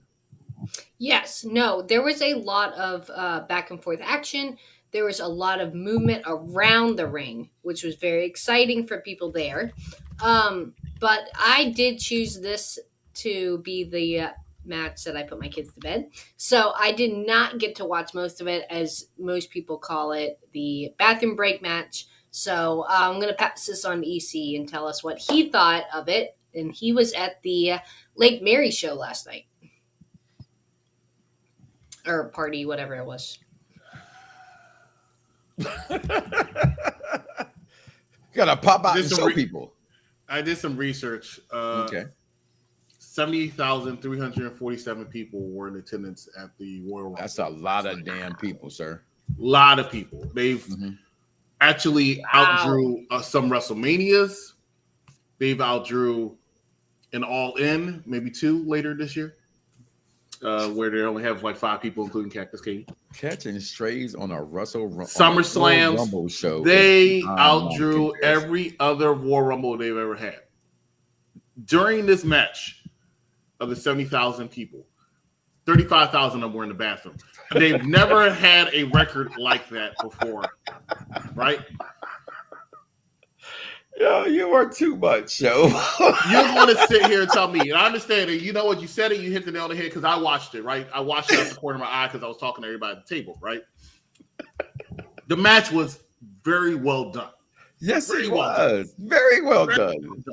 Yes, no, there was a lot of back and forth action. There was a lot of movement around the ring, which was very exciting for people there. But I did choose this to be the match that I put my kids to bed. So I did not get to watch most of it, as most people call it the bathroom break match. So I'm going to pass this on to EC and tell us what he thought of it. And he was at the Lake Mary show last night. Or party, whatever it was. Gotta pop out and show people. I did some research. Okay. 70,347 people were in attendance at the Royal Rumble. That's a lot of damn people, sir. A lot of people. They've actually outdrew some WrestleManias. They've outdrew an All-In, maybe 2 later this year, where they only have like 5 people, including Cactus King. Catching strays on a SummerSlam Rumble show. They outdrew every other War Rumble they've ever had. During this match of the 70,000 people, 35,000 of them were in the bathroom. They've never had a record like that before, right? Yo, you are too much, yo. You're going to sit here and tell me, and I understand it. You know what? You said it, you hit the nail on the head because I watched it, right? I watched it out the corner of my eye because I was talking to everybody at the table, right? The match was very well done. Yes, it was. Very well done.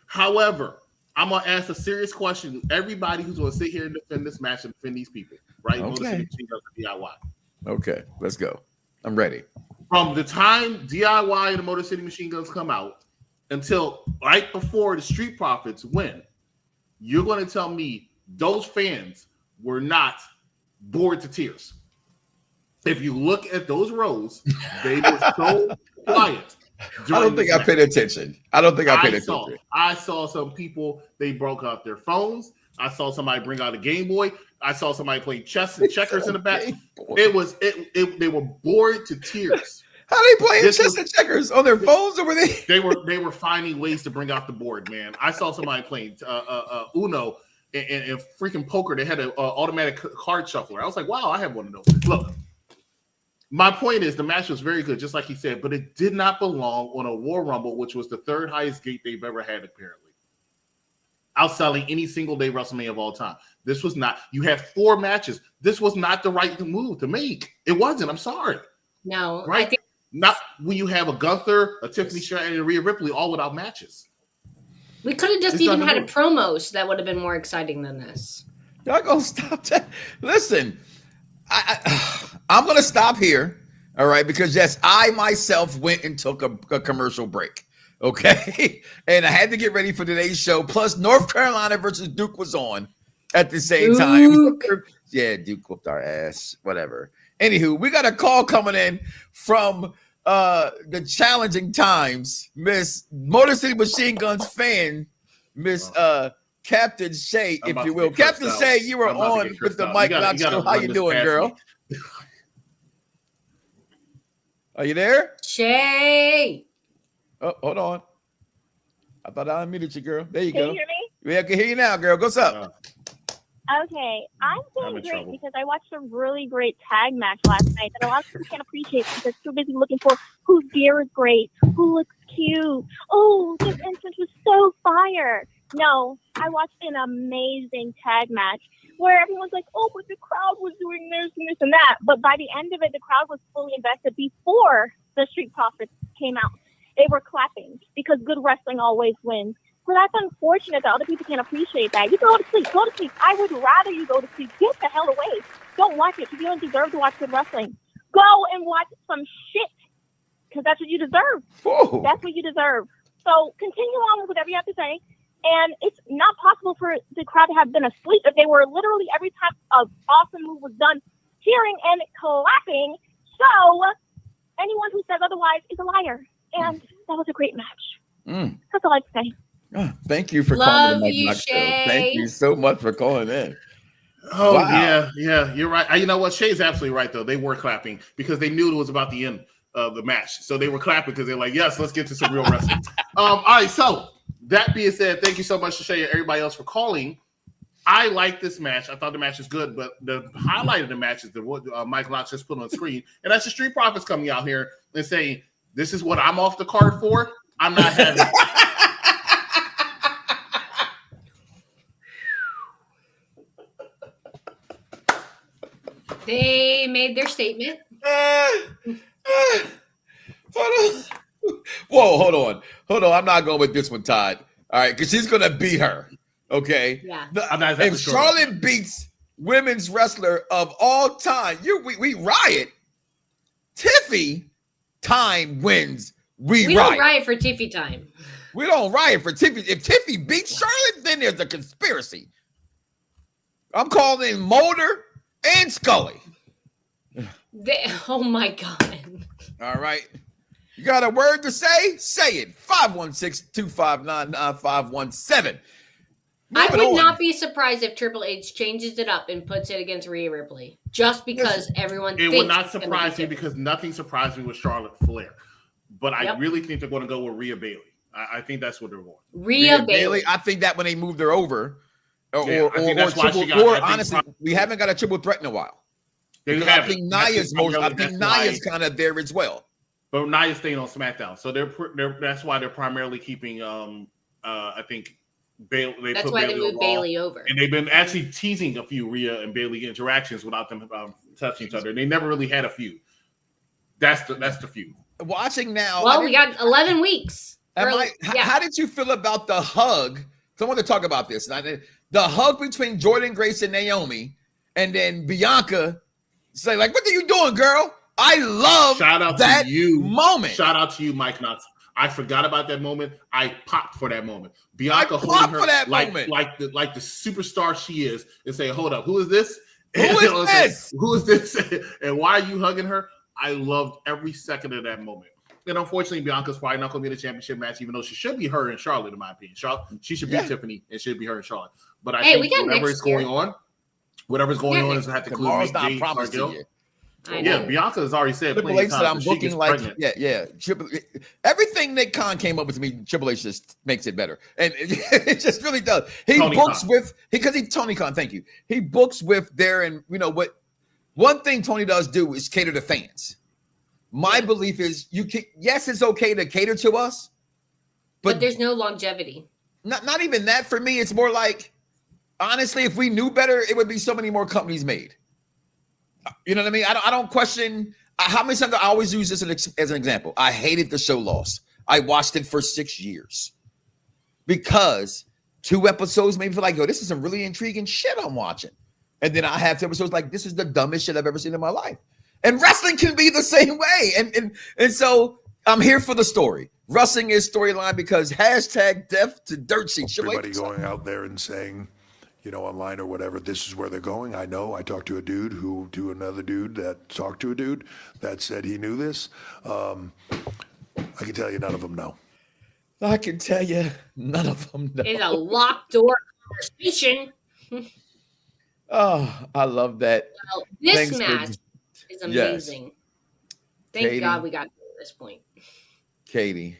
However, I'm going to ask a serious question. Everybody who's going to sit here and defend this match and defend these people, right? Okay. DIY. Okay, let's go. I'm ready. From the time DIY and the Motor City Machine Guns come out until right before the Street Profits win, you're going to tell me those fans were not bored to tears. If you look at those rows, they were so quiet. I don't think I paid attention. I saw some people, they broke out their phones. I saw somebody bring out a Game Boy. I saw somebody playing chess and checkers in the back. They were bored to tears. How they playing chess and checkers on their phones, or were they? They were finding ways to bring out the board, man. I saw somebody playing Uno and freaking poker. They had an automatic card shuffler. I was like, wow, I have one of those. Look, my point is the match was very good, just like he said, but it did not belong on a War Rumble, which was the 3rd highest gate they've ever had, apparently, outselling any single day WrestleMania of all time. This was not. You had 4 matches. This was not the right move to make. It wasn't. I'm sorry. No, right? I think not when you have a Gunther, a Tiffany Stratton, and a Rhea Ripley all without matches. We could have just even had a promo, so that would have been more exciting than this. Y'all gonna stop that? Listen, I'm gonna stop here. All right, because yes, I myself went and took a commercial break. Okay, and I had to get ready for today's show. Plus, North Carolina versus Duke was on at the same time. Yeah, Duke whooped our ass. Whatever. Anywho, we got a call coming in from the challenging times, Miss Motor City Machine Guns fan, Miss Captain Shay, if you will. Captain Shay, you were on with the Mike Knoxxx Show. How you doing, girl? Are you there? Shay. Oh, hold on. I thought I unmuted you, girl. There you Can go. you hear me? Yeah, I can hear you now, girl. What's up? Okay, I'm I'm doing in great trouble. because I watched a really great tag match last night that a lot of people can't appreciate because they're too busy looking for whose gear is great, who looks cute. Oh, this entrance was so fire. No, I watched an amazing tag match where everyone's like, oh, but the crowd was doing this and this and that. But by the end of it, the crowd was fully invested before the Street Profits came out. They were clapping because good wrestling always wins. So that's unfortunate that other people can't appreciate that. You go to sleep. Go to sleep. I would rather you go to sleep. Get the hell away. Don't watch it because you don't deserve to watch good wrestling. Go and watch some shit because that's what you deserve. Whoa. That's what you deserve. So continue on with whatever you have to say. And it's not possible for the crowd to have been asleep if they were literally every time an awesome move was done, cheering and clapping. So anyone who says otherwise is a liar. And that was a great match. That's all I have to say. Thank you for Love calling you, Mike Knoxxx Show. Shay. Thank you so much for calling in. Oh, Wow. yeah, you're right. You know what? Shay's absolutely right, though. They were clapping because they knew it was about the end of the match. So they were clapping because they're like, yes, let's get to some real wrestling. All right, so that being said, thank you so much to Shay and everybody else for calling. I like this match. I thought the match was good, but the highlight of the match is what Mike Knoxxx just put on the screen. And that's the Street Profits coming out here and saying, this is what I'm off the card for. I'm not having it. They made their statement. Hold on. I'm not going with this one, Todd. All right, because she's going to beat her. Okay? Yeah. I'm not exactly if sure. Charlotte beats women's wrestler of all time, we riot. Tiffy time wins. We We riot. don't riot for Tiffy time. We don't riot for Tiffy. If Tiffy beats Charlotte, then there's a conspiracy. I'm calling Mulder and Scully. Oh my God. All right. You got a word to say? Say it. 516-259-9517. I would not be surprised if Triple H changes it up and puts it against Rhea Ripley, just because everyone It thinks would not it's gonna surprise be me because nothing surprised me with Charlotte Flair. But I really think they're going to go with Rhea Bailey. I think that's what they're going. Rhea Bailey. I think that when they moved her over, I think that's why she got. or I think honestly, we haven't got a triple threat in a while. They Because haven't. I think Nia's That's why- kind of there as well. But Nia's staying on SmackDown, so they're that's why they're primarily keeping. I think Bailey. That's why they moved Bailey over. And they've been actually teasing a few Rhea and Bailey interactions without them touching each other. They never really had a feud. That's the feud. Watching now. Well, we got 11 weeks. How did you feel about the hug? So I want to talk about this. The hug between Jordan Grace and Naomi, and then Bianca say, like, what are you doing, girl? I love that moment. Shout out to you, Mike Knoxxx. I forgot about that moment. I popped for that moment. Bianca holding her for that like the superstar she is, and say, "Hold up, who is this? Who is this? Who is this? And why are you hugging her?" I loved every second of that moment. And unfortunately, Bianca's probably not going to be in the championship match, even though she should be her and Charlotte, in my opinion. She should be Tiffany, and should be her and Charlotte. But I think whatever's going on is going on is going to have to include Jade Cargill. Yeah, Bianca has already said Triple H said I'm booking like everything Nick Khan came up with me. Triple H just makes it better, and it just really does. He Tony books Khan. with Tony Khan. Thank you. He books with their, and you know what? One thing Tony does do is cater to fans. My belief is yes, it's okay to cater to us, but there's no longevity. Not even that for me. It's more like, honestly, if we knew better, it would be so many more companies made. You know what I mean? I don't question. How many times I always use this as an example? I hated the show Lost. I watched it for 6 years because 2 episodes made me feel like, yo, this is some really intriguing shit I'm watching. And then I have 2 episodes like, this is the dumbest shit I've ever seen in my life. And wrestling can be the same way. And so I'm here for the story. Wrestling is storyline because hashtag death to dirt sheet. Everybody going out there and saying, online or whatever, this is where they're going. I know. I talked to a dude who to another dude that talked to a dude that said he knew this. I can tell you none of them know. I can tell you none of them know. It's a locked door conversation. Oh, I love that. Well, this match is amazing. Yes. Thank Katie, God we got to this point. Katie,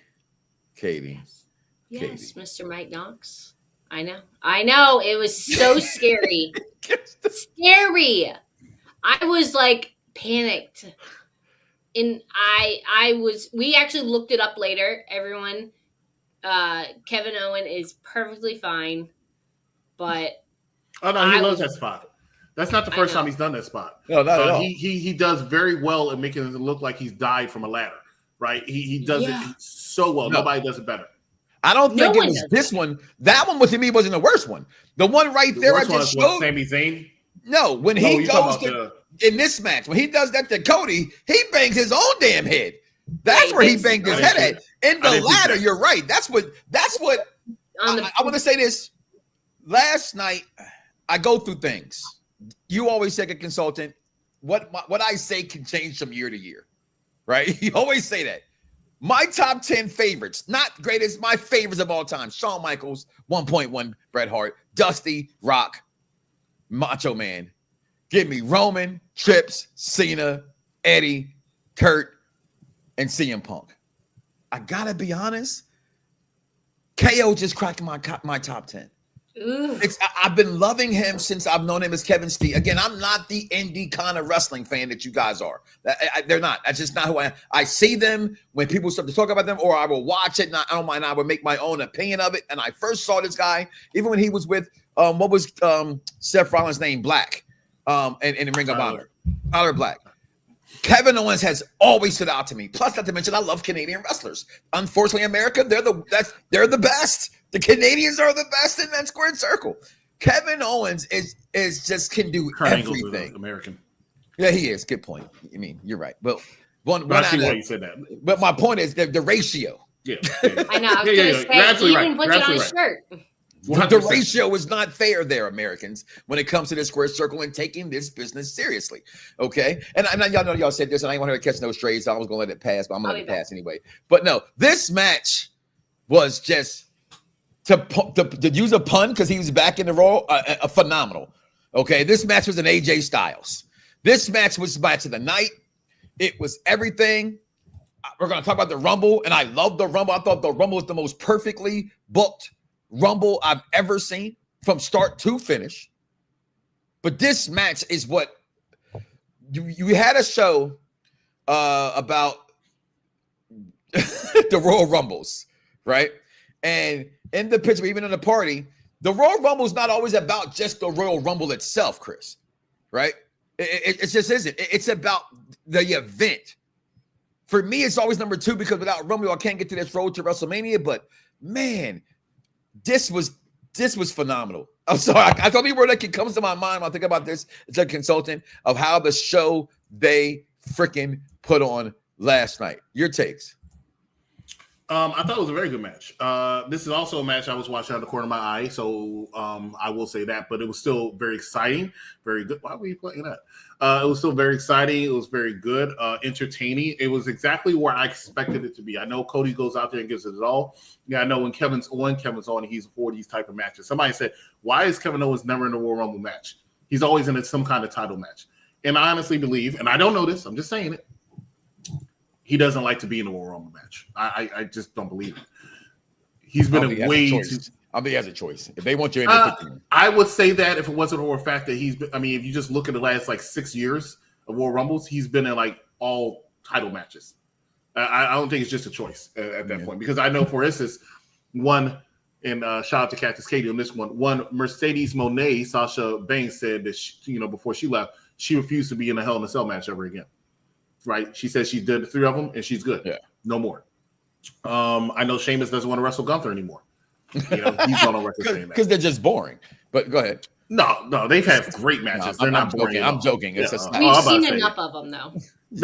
Yes, Mr. Mike Knoxxx. I know. It was so scary. Scary. I was like panicked. And we actually looked it up later, everyone. Kevin Owen is perfectly fine, but he loves that spot. That's not the first time he's done that spot. No, not at all. He does very well at making it look like he's died from a ladder, right? He does it so well. Nobody does it better. I don't think it was this one. That one, to me, wasn't the worst one. The one right there I just showed. Sami Zayn? No, when he goes in this match, when he does that to Cody, he bangs his own damn head. That's where he banged his head at. In the ladder, you're right. That's what I want to say this. Last night, I go through things. You always take a consultant. What I say can change from year to year, right? You always say that. My top 10 favorites, not greatest, my favorites of all time. Shawn Michaels, 1.1 Bret Hart, Dusty, Rock, Macho Man. Give me Roman, Trips, Cena, Eddie, Kurt, and CM Punk. I gotta be honest, KO just cracked my top 10. I've been loving him since I've known him as Kevin Steen. Again, I'm not the indie kind of wrestling fan that you guys are. They're not. That's just not who I am. I see them when people start to talk about them, or I will watch it. And I don't mind. I will make my own opinion of it. And I first saw this guy, even when he was with, what was Seth Rollins' name? Black, in the Ring of Honor. Tyler Black. Kevin Owens has always stood out to me. Plus, not to mention, I love Canadian wrestlers. Unfortunately, America, they're the best. The Canadians are the best in that squared circle. Kevin Owens is just can do everything. American. Yeah, he is. Good point. I mean, you're right. But I see why you said that. But my point is the ratio. Yeah. I know. I was going to say, he even puts it on his shirt. The ratio is not fair there, Americans, when it comes to this square circle and taking this business seriously. Okay. And y'all know y'all said this, and I didn't want her to catch no strays. So I was going to let it pass, but I'm going to let it pass anyway. But no, this match was just, to use a pun, because he was back in the role, phenomenal. Okay. This match was an AJ Styles. This match was match of the night. It was everything. We're going to talk about the Rumble, and I love the Rumble. I thought the Rumble was the most perfectly booked Rumble I've ever seen from start to finish. But this match is what you had a show about the Royal Rumbles, right? And in the picture, even in the party, the Royal Rumble is not always about just the Royal Rumble itself, Chris, right? It just isn't. It's about the event. For me, it's always number 2 because without Rumble, I can't get to this road to WrestleMania. But man, this was phenomenal. I'm sorry. I told you where that comes to my mind when I think about this as a consultant of how the show they freaking put on last night. Your takes. I thought it was a very good match. This is also a match I was watching out of the corner of my eye, so I will say that. But it was still very exciting, very good. Why were you playing that? It was still very exciting. It was very good, entertaining. It was exactly where I expected it to be. I know Cody goes out there and gives it his all. Yeah, I know when Kevin's on, he's for these type of matches. Somebody said, why is Kevin Owens never in a Royal Rumble match? He's always in some kind of title match. And I honestly believe, and I don't know this, I'm just saying it, he doesn't like to be in a Royal Rumble match. I just don't believe it. He's been in way too. I think he has a choice. If they want you in, I would say that if it wasn't for the fact that he's been, I mean, if you just look at the last 6 years of Royal Rumbles, he's been in all title matches. I don't think it's just a choice at that point, because I know, for instance, one, and shout out to Cactus Katie on this one Mercedes Moné, Sasha Banks, said that she, before she left, she refused to be in a Hell in a Cell match ever again. Right? She said she did 3 of them and she's good. Yeah. No more. I know Sheamus doesn't want to wrestle Gunther anymore. He's on a record saying that. Because they're just boring. But go ahead. No, they've had great matches. They're not boring. I'm joking. It's just, we've seen enough of them, though.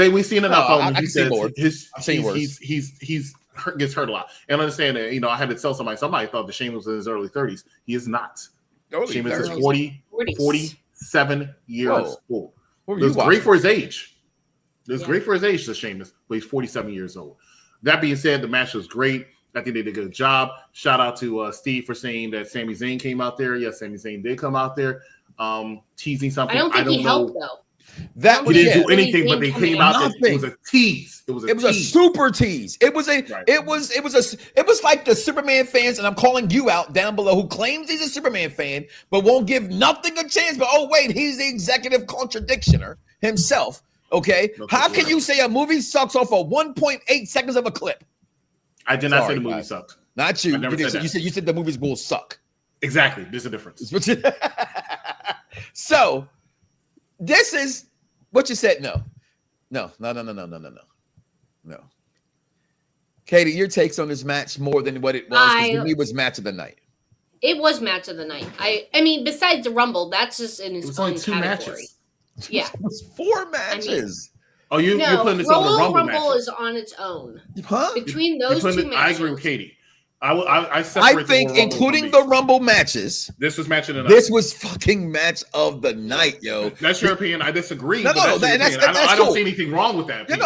We've seen enough of them. I've seen more. He's gets hurt a lot. And understand that, I had to tell somebody thought that Sheamus was in his early 30s. He is not. Sheamus is 47 years old. It was great for his age. It was great for his age to Sheamus, but he's 47 years old. That being said, the match was great. I think they did a good job. Shout out to Steve for saying that Sami Zayn came out there. Yes, Sami Zayn did come out there, teasing something. I don't think he helped, though. That he didn't do anything, but they came out. It was a tease. It was a super tease. It was like the Superman fans, and I'm calling you out down below, who claims he's a Superman fan, but won't give nothing a chance. But oh wait, he's the executive contradictioner himself. Okay, how can you say a movie sucks off of 1.8 seconds of a clip? I did not say the movie sucked. Not you. I never said that. You said the movies will suck. Exactly. There's a difference. So this is what you said. No. Katie, your takes on this match more than what it was. To me, was match of the night. It was match of the night. I mean, besides the Rumble, that's just in its own category. Matches. Yeah, it was 4 matches. You're putting this on the Rumble matches. Is on its own. Huh? Between those two matches, I agree with Katie. I think, including the Rumble matches, this was match of the night. This was fucking match of the night, yo. That's your opinion. I disagree. No, that's I cool. don't see anything wrong with that. I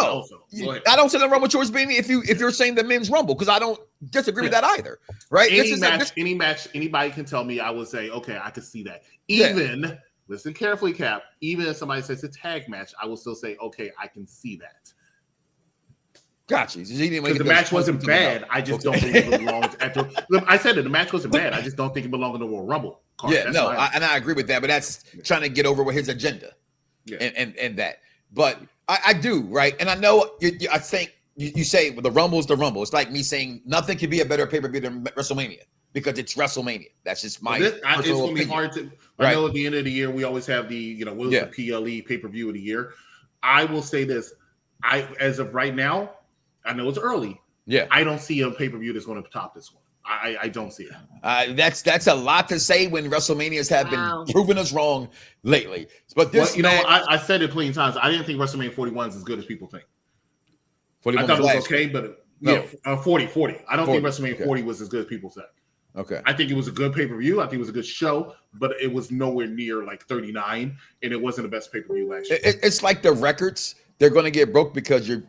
don't see nothing wrong with yours being if you're saying the men's Rumble, because I don't disagree with that either. Right? Any match, anybody can tell me. I would say, okay, I could see that. Even listen carefully, Cap. Even if somebody says it's a tag match, I will still say, okay, I can see that. Gotcha. Because the match wasn't bad. I just don't think it belongs at the. I said it. The match wasn't bad. I just don't think it belonged in the Royal Rumble card. Yeah, and I agree with that. But that's trying to get over with his agenda, and that. But I do, right. And I know I think you say the Rumble's the Rumble. It's like me saying nothing could be a better pay-per-view than WrestleMania because it's WrestleMania. That's just my. It's going to be hard to. I know at the end of the year we always have the what is the PLE pay-per-view of the year. I will say this. As of right now. I know it's early. Yeah, I don't see a pay-per-view that's going to top this one. I don't see it. That's a lot to say when WrestleManias have been proving us wrong lately. But this, I said it plenty of times. I didn't think WrestleMania 41 is as good as people think. 41 I thought it was okay, but 40. I don't think WrestleMania 40 was as good as people said. Okay. I think it was a good pay-per-view. I think it was a good show, but it was nowhere near like 39, and it wasn't the best pay-per-view last year. It's like the records. They're going to get broke because your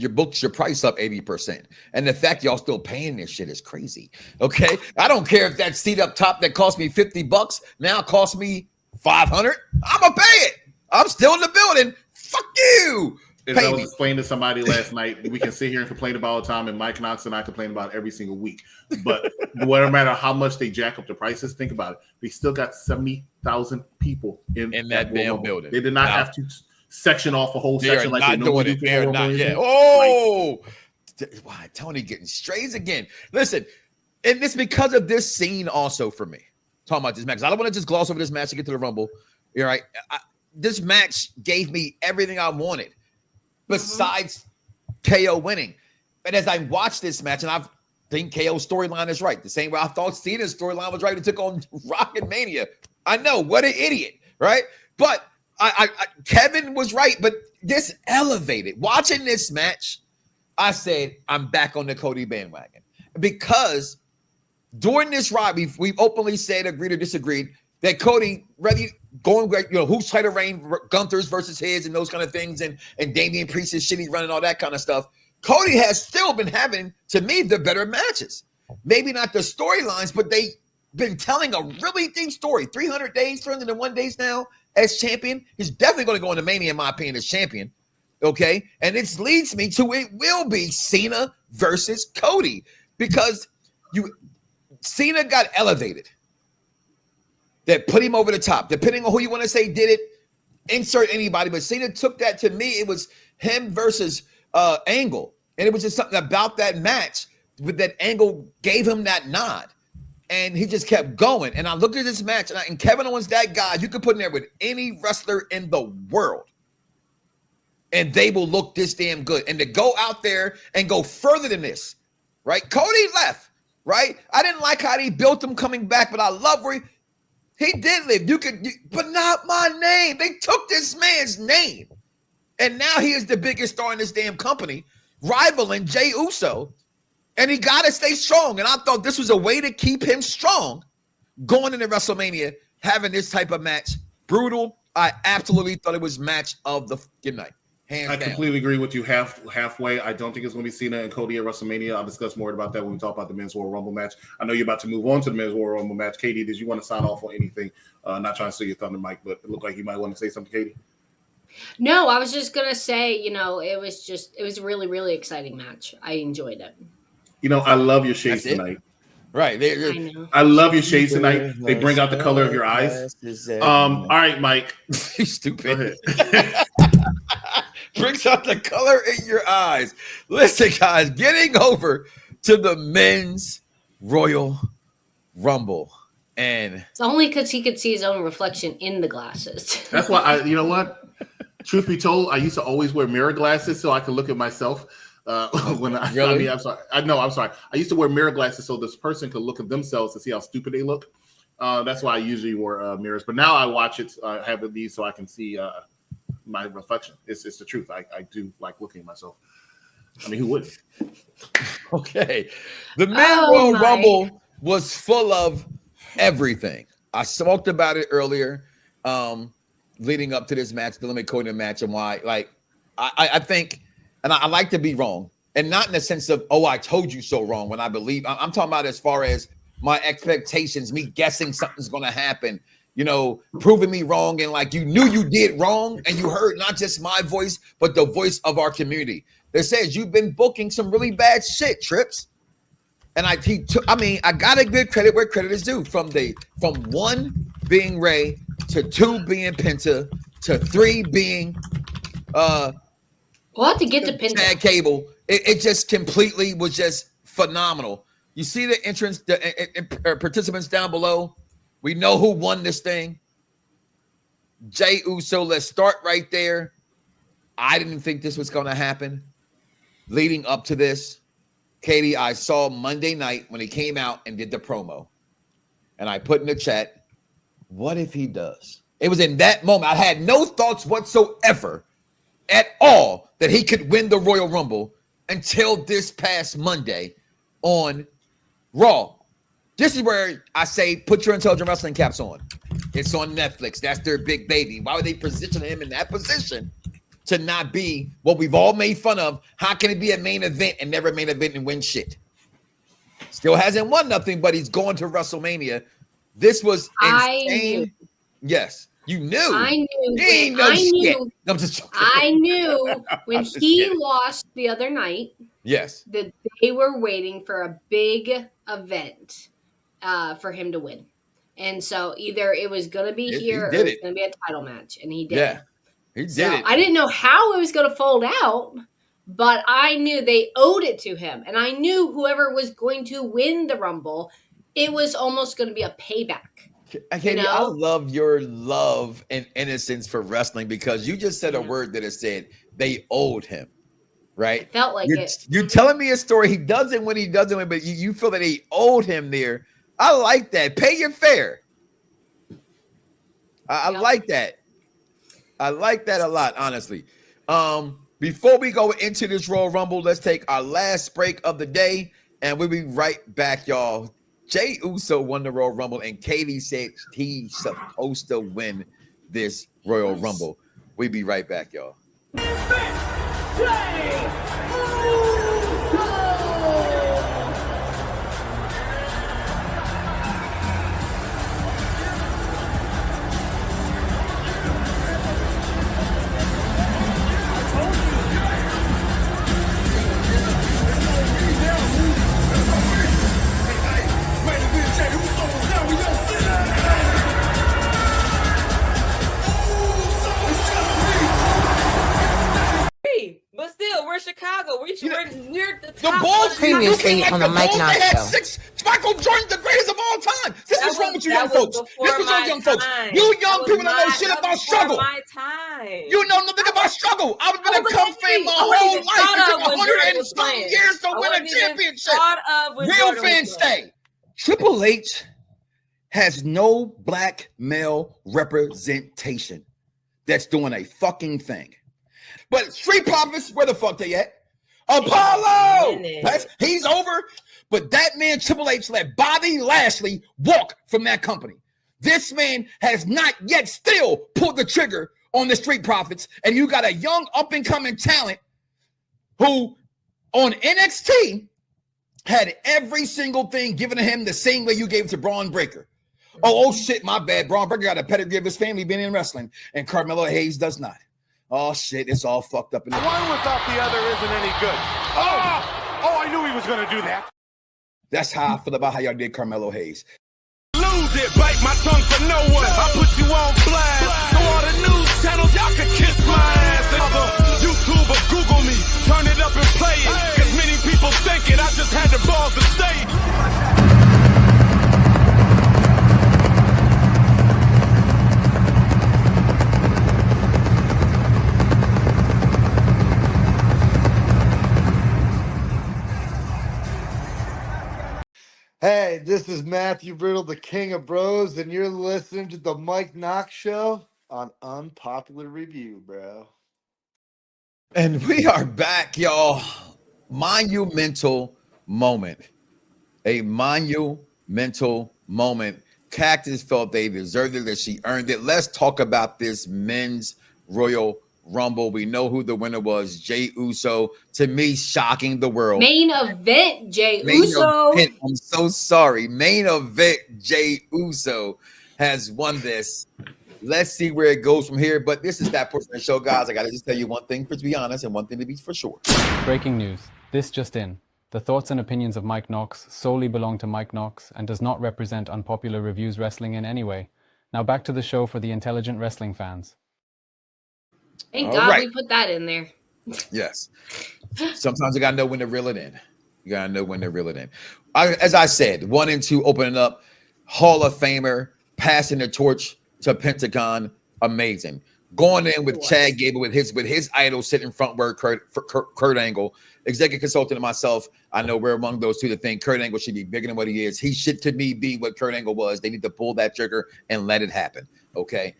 booked your price up 80%. And the fact y'all still paying this shit is crazy. Okay. I don't care if that seat up top that cost me $50 now costs me $500. I'm going to pay it. I'm still in the building. Fuck you. As I was explaining to somebody last night, we can sit here and complain about all the time, and Mike Knoxxx and I complain about it every single week. But no matter how much they jack up the prices, think about it. They still got 70,000 people in that damn building. They did not have to section off a whole section like they normally do. They're not yet. Oh, why Tony getting strays again? Listen, and it's because of this scene also for me. Talking about this match, I don't want to just gloss over this match and get to the Rumble. You're right. This match gave me everything I wanted, besides KO winning. And as I watched this match, and I think KO's storyline is right, the same way I thought Cena's storyline was right. He took on Rock and Mania. I know, what an idiot, right? But Kevin was right, but this elevated. Watching this match, I said, I'm back on the Cody bandwagon. Because during this ride, we've openly said, agreed or disagreed, that Cody, who's trying to reign, Gunther's versus his and those kind of things, and Damian Priest's shitty run and all that kind of stuff. Cody has still been having, to me, the better matches. Maybe not the storylines, but they've been telling a really deep story. 300 days, 301 days now. As champion, he's definitely going to go into Mania, in my opinion, as champion. Okay, and it leads me to it will be Cena versus Cody because Cena got elevated. That put him over the top. Depending on who you want to say did it, insert anybody, but Cena took that. To me, it was him versus Angle, and it was just something about that match with that Angle gave him that nod. And he just kept going. And I looked at this match, and Kevin Owens, that guy, you could put in there with any wrestler in the world, and they will look this damn good. And to go out there and go further than this, right? Cody left, right? I didn't like how he built him coming back, but I love where he did live. But not my name. They took this man's name. And now he is the biggest star in this damn company, rivaling Jey Uso. And he got to stay strong. And I thought this was a way to keep him strong going into WrestleMania, having this type of match. Brutal. I absolutely thought it was match of the fucking night. Hands down. Completely agree with you halfway. I don't think it's going to be Cena and Cody at WrestleMania. I'll discuss more about that when we talk about the Men's Royal Rumble match. I know you're about to move on to the Men's Royal Rumble match. Katie, did you want to sign off on anything? Not trying to steal your thunder, Mike, but it looked like you might want to say something, Katie. No, I was just gonna say, it was a really, really exciting match. I enjoyed it. I love your shades tonight. Right. I know. I love your shades tonight. They bring out the color of your eyes. All right, Mike. You stupid. Brings out the color in your eyes. Listen, guys, getting over to the men's Royal Rumble. And it's only because he could see his own reflection in the glasses. That's why you know what? Truth be told, I used to always wear mirror glasses so I could look at myself. When really? I'm sorry. I'm sorry. I used to wear mirror glasses so this person could look at themselves to see how stupid they look. That's why I usually wore mirrors. But now I watch it. I have these so I can see my reflection. It's the truth. I do like looking at myself. I mean, who wouldn't? Okay. The men's Royal Rumble was full of everything. I talked about it earlier, leading up to this match, the Elimination Chamber match, and why. Like, I think. And I like to be wrong, and not in the sense of, oh, I told you so wrong when I believe. I'm talking about as far as my expectations, me guessing something's going to happen, proving me wrong. And like, you knew you did wrong and you heard not just my voice, but the voice of our community that says you've been booking some really bad shit, Trips. And I got to give credit where credit is due. From 1 being Ray to 2 being Penta to 3 being we'll have to get to Penta. Tag Cable. It just completely was just phenomenal. You see the entrance, the participants down below. We know who won this thing. Jey Uso. Let's start right there. I didn't think this was going to happen. Leading up to this, Katie, I saw Monday night when he came out and did the promo. And I put in the chat, what if he does? It was in that moment. I had no thoughts whatsoever at all that he could win the Royal Rumble until this past Monday on Raw. This is where I say, put your Intelligent Wrestling caps on. It's on Netflix. That's their big baby. Why would they position him in that position to not be what we've all made fun of? How can it be a main event and never main event and win shit? Still hasn't won nothing, but he's going to WrestleMania. This was insane. Yes. You knew. I knew. He ain't no shit. I'm just joking. I knew when he lost the other night. Yes. That they were waiting for a big event for him to win. And so either it was going to be here or it was going to be a title match. And he did. Yeah. He did it. I didn't know how it was going to fold out, but I knew they owed it to him. And I knew whoever was going to win the Rumble, it was almost going to be a payback. Katie, I love your love and innocence for wrestling because you just said a word that it said they owed him, right? It felt like it. You're telling me a story. He doesn't win, but you feel that he owed him there. I like that. Pay your fare. I like that. I like that a lot, honestly. Before we go into this Royal Rumble, let's take our last break of the day, and we'll be right back, y'all. Jey Uso won the Royal Rumble, and Katie said he's supposed to win this Royal Rumble. We'll be right back, y'all. But still, we're Chicago. We're near the top. The Bulls previously on the Mike Knoxxx Show. Michael Jordan's the greatest of all time. This is wrong with you young folks. This is your young folks. You young people don't know shit about struggle. You know nothing about struggle. I've been a Cubs fan my whole life. It took 100 and some years to win a championship. Real fans stay. Triple H has no black male representation that's doing a fucking thing. But Street Profits, where the fuck they at? Apollo! He's over. But that man, Triple H, let Bobby Lashley walk from that company. This man has not yet still pulled the trigger on the Street Profits. And you got a young up-and-coming talent who, on NXT, had every single thing given to him the same way you gave it to Braun Breaker. Oh shit, my bad. Braun Breaker got a pedigree of his family being in wrestling. And Carmelo Hayes does not. Oh shit, it's all fucked up in the One without the other isn't any good. Oh, I knew he was going to do that. That's how I feel about how y'all did Carmelo Hayes. Lose it, bite my tongue for no one. I put you on blast. So all the news channels, y'all can kiss my ass. Other YouTuber, Google me, turn it up and play it. Cause many people think it, I just had the balls to say it. Hey, this is Matthew Brittle, the King of Bros, and you're listening to the Mike Knoxxx Show on Unpopular Review, bro. And we are back, y'all. Monumental moment. A monumental moment. Cactus felt they deserved it, that she earned it. Let's talk about this men's Royal Rumble. We know who the winner was, Jey Uso. To me, shocking the world. Main event, Jey Uso. Event, I'm so sorry. Main event, Jey Uso has won this. Let's see where it goes from here. But this is that portion of the show, guys. I got to just tell you one thing to be honest and one thing to be for sure. Breaking news. This just in. The thoughts and opinions of Mike Knoxxx solely belong to Mike Knoxxx and does not represent Unpopular Reviews Wrestling in any way. Now back to the show for the intelligent wrestling fans. Thank God we put that in there. Yes. Sometimes you got to know when to reel it in. You got to know when to reel it in. As I said, 1 and 2 opening up. Hall of Famer, passing the torch to Pentagon. Amazing. Going in with Chad Gable with his idol sitting front word, Kurt Angle. Executive consultant and myself, I know we're among those two that think Kurt Angle should be bigger than what he is. He should, to me, be what Kurt Angle was. They need to pull that trigger and let it happen. Okay.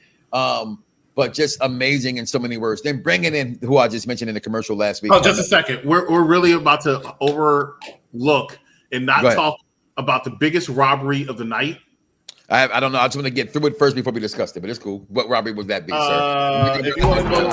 But just amazing in so many words. Then bringing in who I just mentioned in the commercial last week. Oh, just a second. We're really about to overlook and not talk about the biggest robbery of the night. I don't know. I just want to get through it first before we discussed it, but it's cool. What robbery was that be, sir? If you want to go,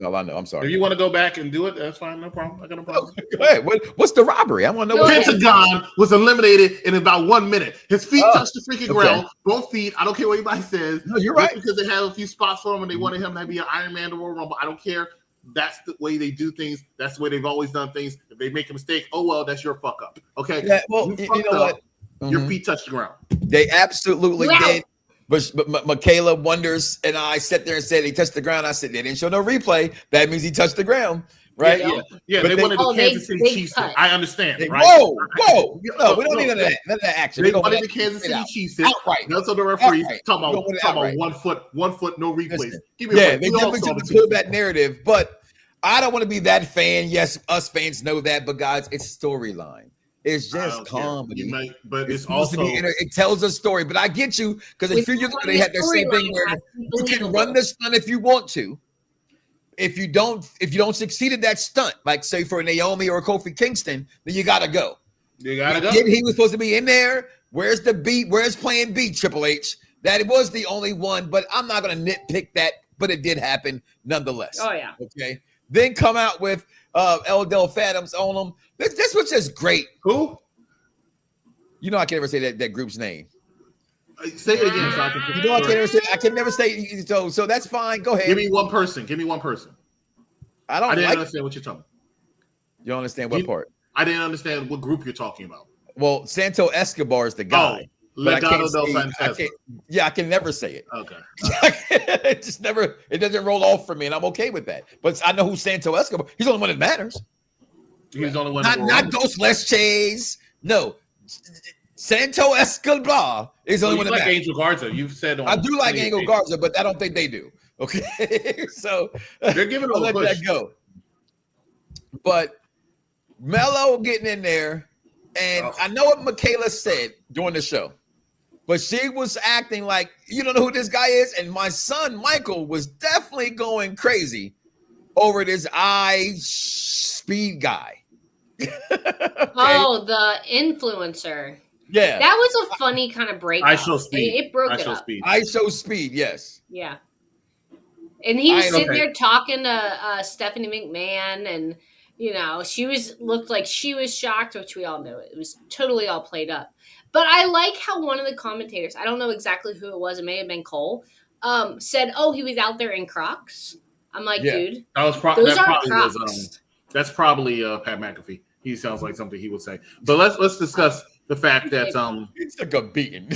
that's all I know. I'm sorry. If you want to go back and do it, that's fine. No problem. I got no problem. Go ahead. What's the robbery? I want to know. Pentagon was eliminated in about 1 minute. His feet touched the freaking ground. Both feet. I don't care what anybody says. No, you're right. Because they had a few spots for him and they wanted him to be an Iron Man to Royal Rumble. I don't care. That's the way they do things. That's the way they've always done things. If they make a mistake, oh well, that's your fuck up. Okay. Yeah, well, you know what? Your feet touched the ground. They absolutely did. But Michaela Wonders and I sat there and said he touched the ground. I said they didn't show no replay. That means he touched the ground, right? Yeah. They wanted the Kansas City Chiefs. I understand. Right? Whoa! No, we don't need none of that. None of that action. They wanted the Kansas City Chiefs. Outright. That's what the referees talking about 1 foot, no replays. Give me they definitely took to pull that narrative, but I don't want to be that fan. Yes, us fans know that, but guys, it's storyline. It's just comedy, but it's also it tells a story. But I get you because a few years ago they had that same thing where you can run the stunt if you want to. If you don't succeed at that stunt, like say for Naomi or Kofi Kingston, then you gotta go. You gotta go. He was supposed to be in there. Where's the beat? Where's Plan B? Triple H. That was the only one, but I'm not gonna nitpick that. But it did happen nonetheless. Oh yeah. Okay. Then come out with El Del Phantoms on them. This was just great. Who? You know I can never say that group's name. Say it again, so I can. You know I can never say. So that's fine. Go ahead. Give me one person. I didn't understand what you're talking. You don't understand what part? I didn't understand what group you're talking about. Well, Santo Escobar is the guy. Oh, Legado del Fantasma. I can never say it. Okay. It just never. It doesn't roll off for me, and I'm okay with that. But I know who Santo Escobar. He's the only one that matters. He's the only one. Not Dos Leches. No. Santo Escobar is the only one that matters. Angel Garza. You've said I do like Angel Garza, but I don't think they do. Okay. So they're giving I'll a let push. that go. But Mello getting in there, and I know what Michaela said during the show, but she was acting like you don't know who this guy is, and my son Michael was definitely going crazy over this speed guy. Okay. Oh, the influencer. Yeah, that was a funny kind of break. I show speed. It broke it up. I show speed. Yes. Yeah. And he was sitting there talking to Stephanie McMahon, and she looked like she was shocked, which we all knew it was totally all played up. But I like how one of the commentators, I don't know exactly who it was, it may have been Cole, said, "Oh, he was out there in Crocs." I'm like, dude, that's Crocs. That's probably Pat McAfee. He sounds like something he would say. But let's discuss the fact that it's like a beating.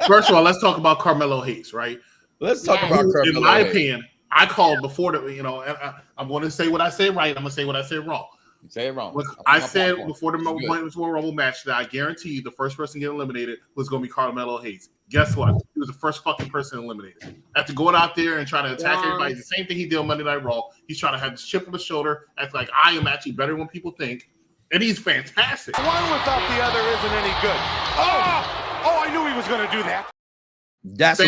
First of all, let's talk about Carmelo Hayes, right? Let's talk about Carmelo. In my opinion, I called before the I'm going to say what I say right. I'm going to say what I said wrong. Say it wrong. I said before the Women's Royal Rumble match that I guarantee you the first person to get eliminated was going to be Carmelo Hayes. Guess what? He was the first fucking person eliminated. After going out there and trying to attack everybody, the same thing he did on Monday Night Raw. He's trying to have this chip on the shoulder, act like I am actually better than people think, and he's fantastic. One without the other isn't any good. Oh, I knew he was going to do that. That's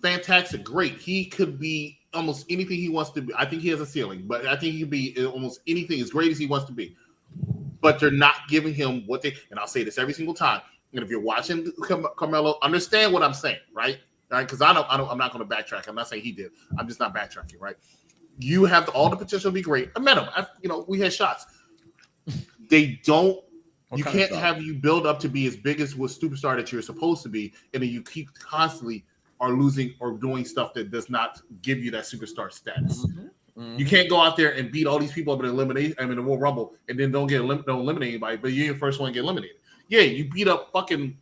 fantastic, great. He could be almost anything he wants to be. I think he has a ceiling, but I think he could be almost anything as great as he wants to be. But they're not giving him what they. And I'll say this every single time. And if you're watching Carmelo, understand what I'm saying, right? Because I'm not going to backtrack. I'm not saying he did. I'm just not backtracking, right? You have all the potential to be great. I met him. We had shots. They don't. You can't have you build up to be as big as what superstar that you're supposed to be, and then you keep constantly are losing or doing stuff that does not give you that superstar status. You can't go out there and beat all these people up in the Royal Rumble, and then don't eliminate anybody, but you're the first one to get eliminated. Yeah, you beat up fucking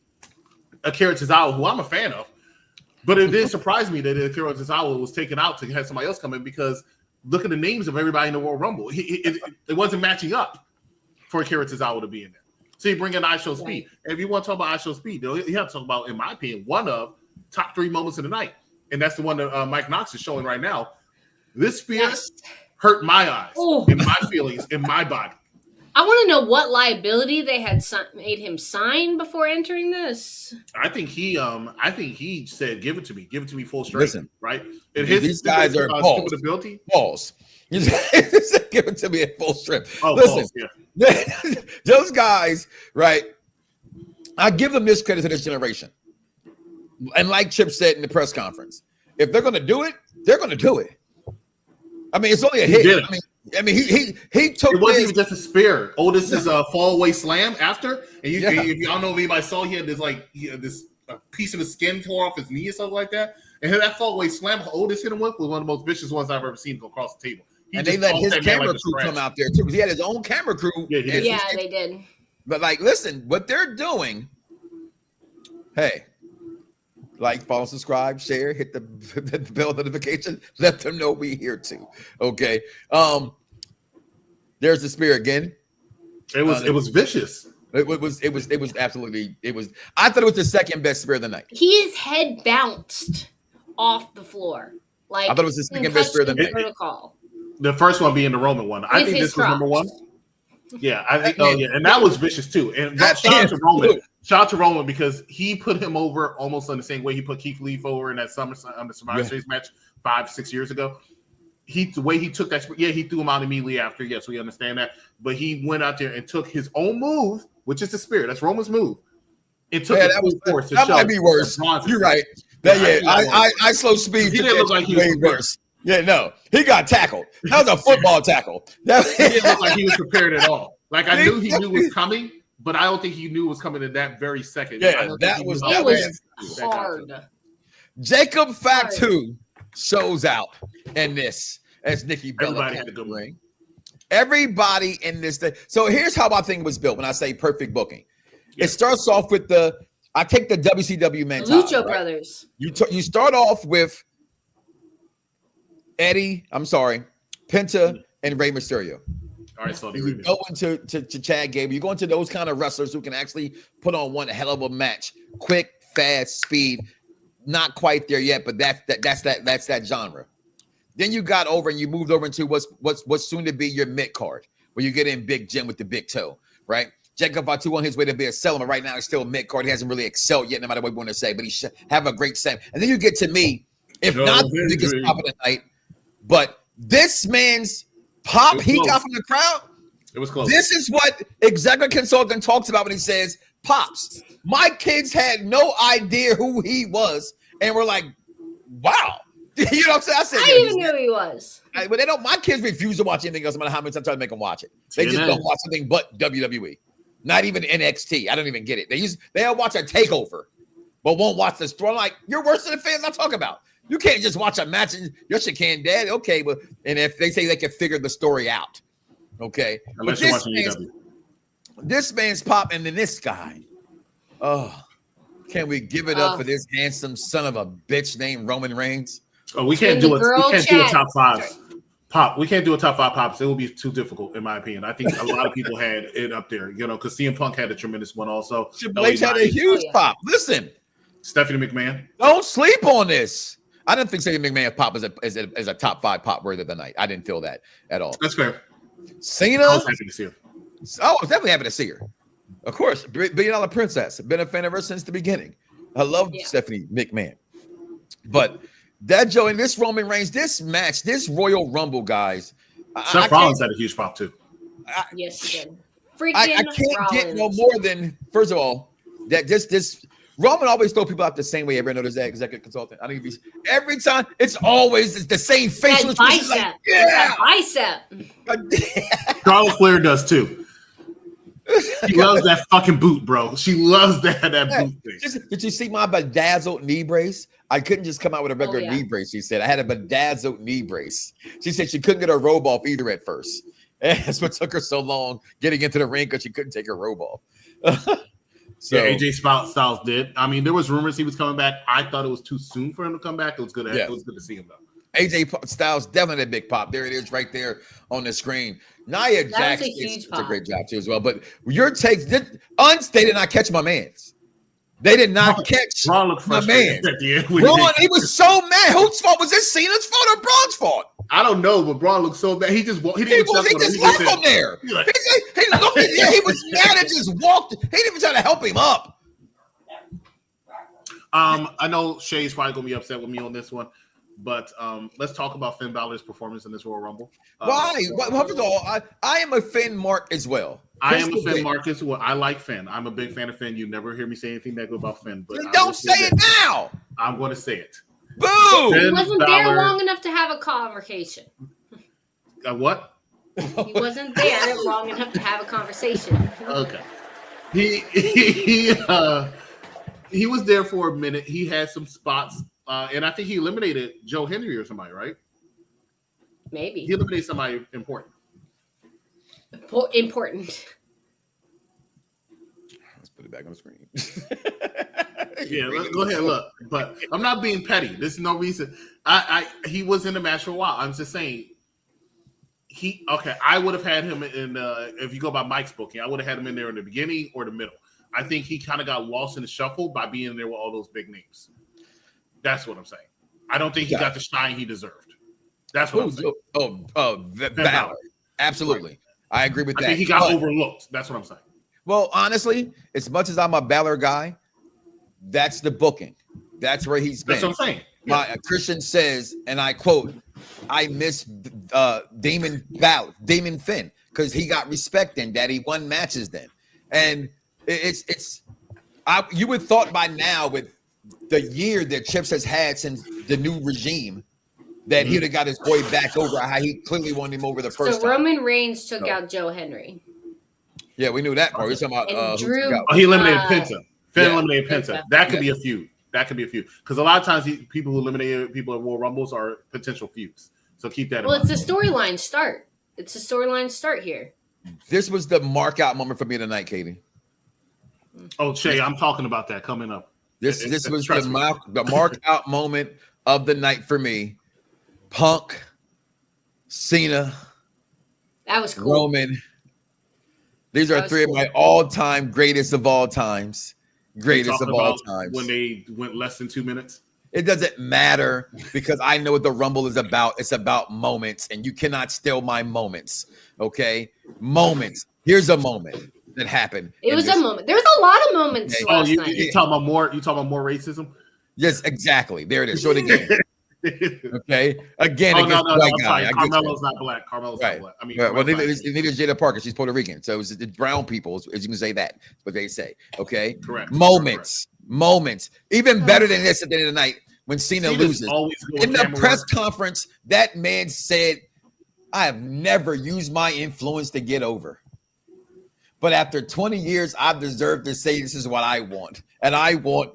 Akira Tozawa, who I'm a fan of, but it did surprise me that Akira Tozawa was taken out to have somebody else come in because look at the names of everybody in the Royal Rumble. It wasn't matching up for Akira Tozawa to be in there. So you bring in iShow Speed. And if you want to talk about iShow Speed, you have to talk about, in my opinion, one of top 3 moments of the night. And that's the one that Mike Knoxxx is showing right now. This spear hurt my eyes, in my feelings, in my body. I want to know what liability they had made him sign before entering this. I think he said, "Give it to me full straight." Listen, right? And these guys are balls. Balls. Give it to me at full strip. Listen, those guys, right? I give them this credit to this generation. And like Chip said in the press conference, if they're going to do it, they're going to do it. I mean, it's only a hit. I mean, he took. It wasn't even just a spear. Otis is a fall away slam after, and if y'all know if anybody saw, he had this piece of the skin tore off his knee or something like that. And that fall away slam Otis hit him with was one of the most vicious ones I've ever seen go across the table. And they let his camera crew come out there too, because he had his own camera crew. Yeah, they did. But listen, what they're doing. Hey. Like, follow, subscribe, share, hit the bell notification. Let them know we here too. Okay. There's the spear again. It was vicious. It was absolutely. I thought it was the second best spear of the night. His head bounced off the floor. I thought it was the second best spear of the night. Protocol. The first one being the Roman one. I think this was number 1. Yeah, I think. Oh yeah, and that was vicious too. And shout out to Roman. Shout out to Roman because he put him over almost in the same way he put Keith Lee over in that the Survivor Series match 5-6 years ago. The way he took that, he threw him out immediately after. Yes, we understand that. But he went out there and took his own move, which is the spear. That's Roman's move. It took that might be worse. You're right. I slow speed. He didn't look like he was worse. Yeah, no, he got tackled. That was a football tackle. He didn't look like he was prepared at all. Like I knew he knew it was coming, but I don't think he knew it was coming in that very second. Yeah, that was hard. Jacob Fatu shows out in this as Nikki Bella. Everybody had a good ring. Everybody in this thing. So here's how my thing was built when I say perfect booking. It starts off with I take the WCW mentality. Lucha Brothers. You start off with Penta and Rey Mysterio. All right, so you go into Chad Gable. You go into those kind of wrestlers who can actually put on one hell of a match. Quick, fast, speed. Not quite there yet, but that's that genre. Then you got over and you moved over into what's soon to be your mid card, where you get in Big Jim with the big toe, right? Jacob Fatu on his way to be a seller, but right now he's still mid card. He hasn't really excelled yet, no matter what you want to say, but he should have a great set. And then you get to me, if not the biggest pop of the night, but this man's pop he got from the crowd. It was close. This is what executive consultant talks about when he says pops. My kids had no idea who he was, and we're like, wow. You know what I'm saying? I even knew who he was. But they don't. My kids refuse to watch anything else, no matter how many times I try to make them watch it. They just don't watch anything but WWE. Not even NXT. I don't even get it. They'll watch a takeover but won't watch the story. I'm like, you're worse than the fans I talk about. You can't just watch a match and yes, you can, Dad. Okay, but and if they say they can figure the story out, okay. Unless but you're watching AEW. This man's pop, and then this guy. Oh, can we give it up for this handsome son of a bitch named Roman Reigns? Oh, we can't do it. We can't do a top 5 pop. We can't do a top 5 pops. It will be too difficult, in my opinion. I think a lot of people had it up there, because CM Punk had a tremendous one also. Triple H had a huge pop. Listen, Stephanie McMahon. Don't sleep on this. I didn't think Stephanie McMahon's pop is a top 5 pop worthy of the night. I didn't feel that at all. That's fair. Cena. I was happy to see her. I was definitely happy to see her. Of course, $1 billion princess. Been a fan of her since the beginning. I love Stephanie McMahon. But that Joe and this Roman Reigns, this match, this Royal Rumble, guys. Seth Rollins had a huge pop too. Yes, he did. I can't get no more than, first of all, that this Roman always throw people out the same way. Everyone notice that executive consultant. I think every time it's always the same facial expression. Bicep. Charlotte Flair does too. She loves that fucking boot, bro. She loves that boot thing. Did you see my bedazzled knee brace? I couldn't just come out with a regular knee brace. She said I had a bedazzled knee brace. She said she couldn't get her robe off either at first. And that's what took her so long getting into the ring because she couldn't take her robe off. So AJ Styles did. I mean, there was rumors he was coming back. I thought it was too soon for him to come back. It was good. It was good to see him though. AJ Styles definitely a big pop. There it is, right there on the screen. Nia Jax did a great job too as well. But your takes did unstated not catch my man's. They did not catch my man. Braun, he was so mad. Whose fault was this? Cena's fault or Braun's fault? I don't know, but Braun looked so bad. He just left him there. He looked at him. He was mad and just walked. He didn't even try to help him up. I know Shay's probably gonna be upset with me on this one, but let's talk about Finn Balor's performance in this Royal Rumble. Why? First of all, I am a Finn mark as well. I am a Finn mark as well. I like Finn. I'm a big fan of Finn. You never hear me say anything negative about Finn, but don't say it now. I'm going to say it. Boom! He wasn't there long enough to have a conversation. What? He wasn't there long enough to have a conversation. Okay. He was there for a minute. He had some spots, and I think he eliminated Joe Henry or somebody, right? Maybe. He eliminated somebody important. Important. Let's put it back on the screen. Yeah, go ahead, look. But I'm not being petty. There's no reason. He was in the match for a while. I'm just saying. I would have had him in. If you go by Mike's booking, I would have had him in there in the beginning or the middle. I think he kind of got lost in the shuffle by being in there with all those big names. That's what I'm saying. I don't think he got the shine he deserved. That's what I'm saying. Balor. Absolutely. Right. I agree with that. I think he got overlooked. That's what I'm saying. Well, honestly, as much as I'm a Balor guy, that's the booking. That's where he's been. That's what I'm saying. My Christian says, and I quote, I miss Damon Finn because he got respect then, that he won matches then. And you would thought by now with the year that Chips has had since the new regime that he'd have got his boy back over how he clearly won him over the first time. Roman Reigns took out Joe Henry. Yeah, we knew that part. We're talking about he eliminated Penta. Finn eliminated Penta. That could be a feud. Because a lot of times people who eliminate people at Royal Rumbles are potential feuds. So keep that in mind. Well, it's a storyline start. Here. This was the mark out moment for me tonight, Katie. Oh, Shay, I'm talking about that coming up. This was the mark out moment of the night for me. Punk, Cena, that was cool. Roman. These are three of my all-time greatest of all times. Greatest of all times. When they went less than 2 minutes? It doesn't matter because I know what the Rumble is about. It's about moments, and you cannot steal my moments. Okay? Moments. Here's a moment that happened. It was a moment. There was a lot of moments last night. You talking about more racism? Yes, exactly. There it is. Show it again. Okay. Again, no, white guy. Carmelo's not black. Carmelo's not black. I mean, neither is Jada Parker. She's Puerto Rican. So it's brown people, as you can say that. That's what they say. Okay. Correct. Moments. Even better than this at the end of the night when Cena loses. In the press conference, that man said, I have never used my influence to get over. But after 20 years, I've deserved to say this is what I want. And I want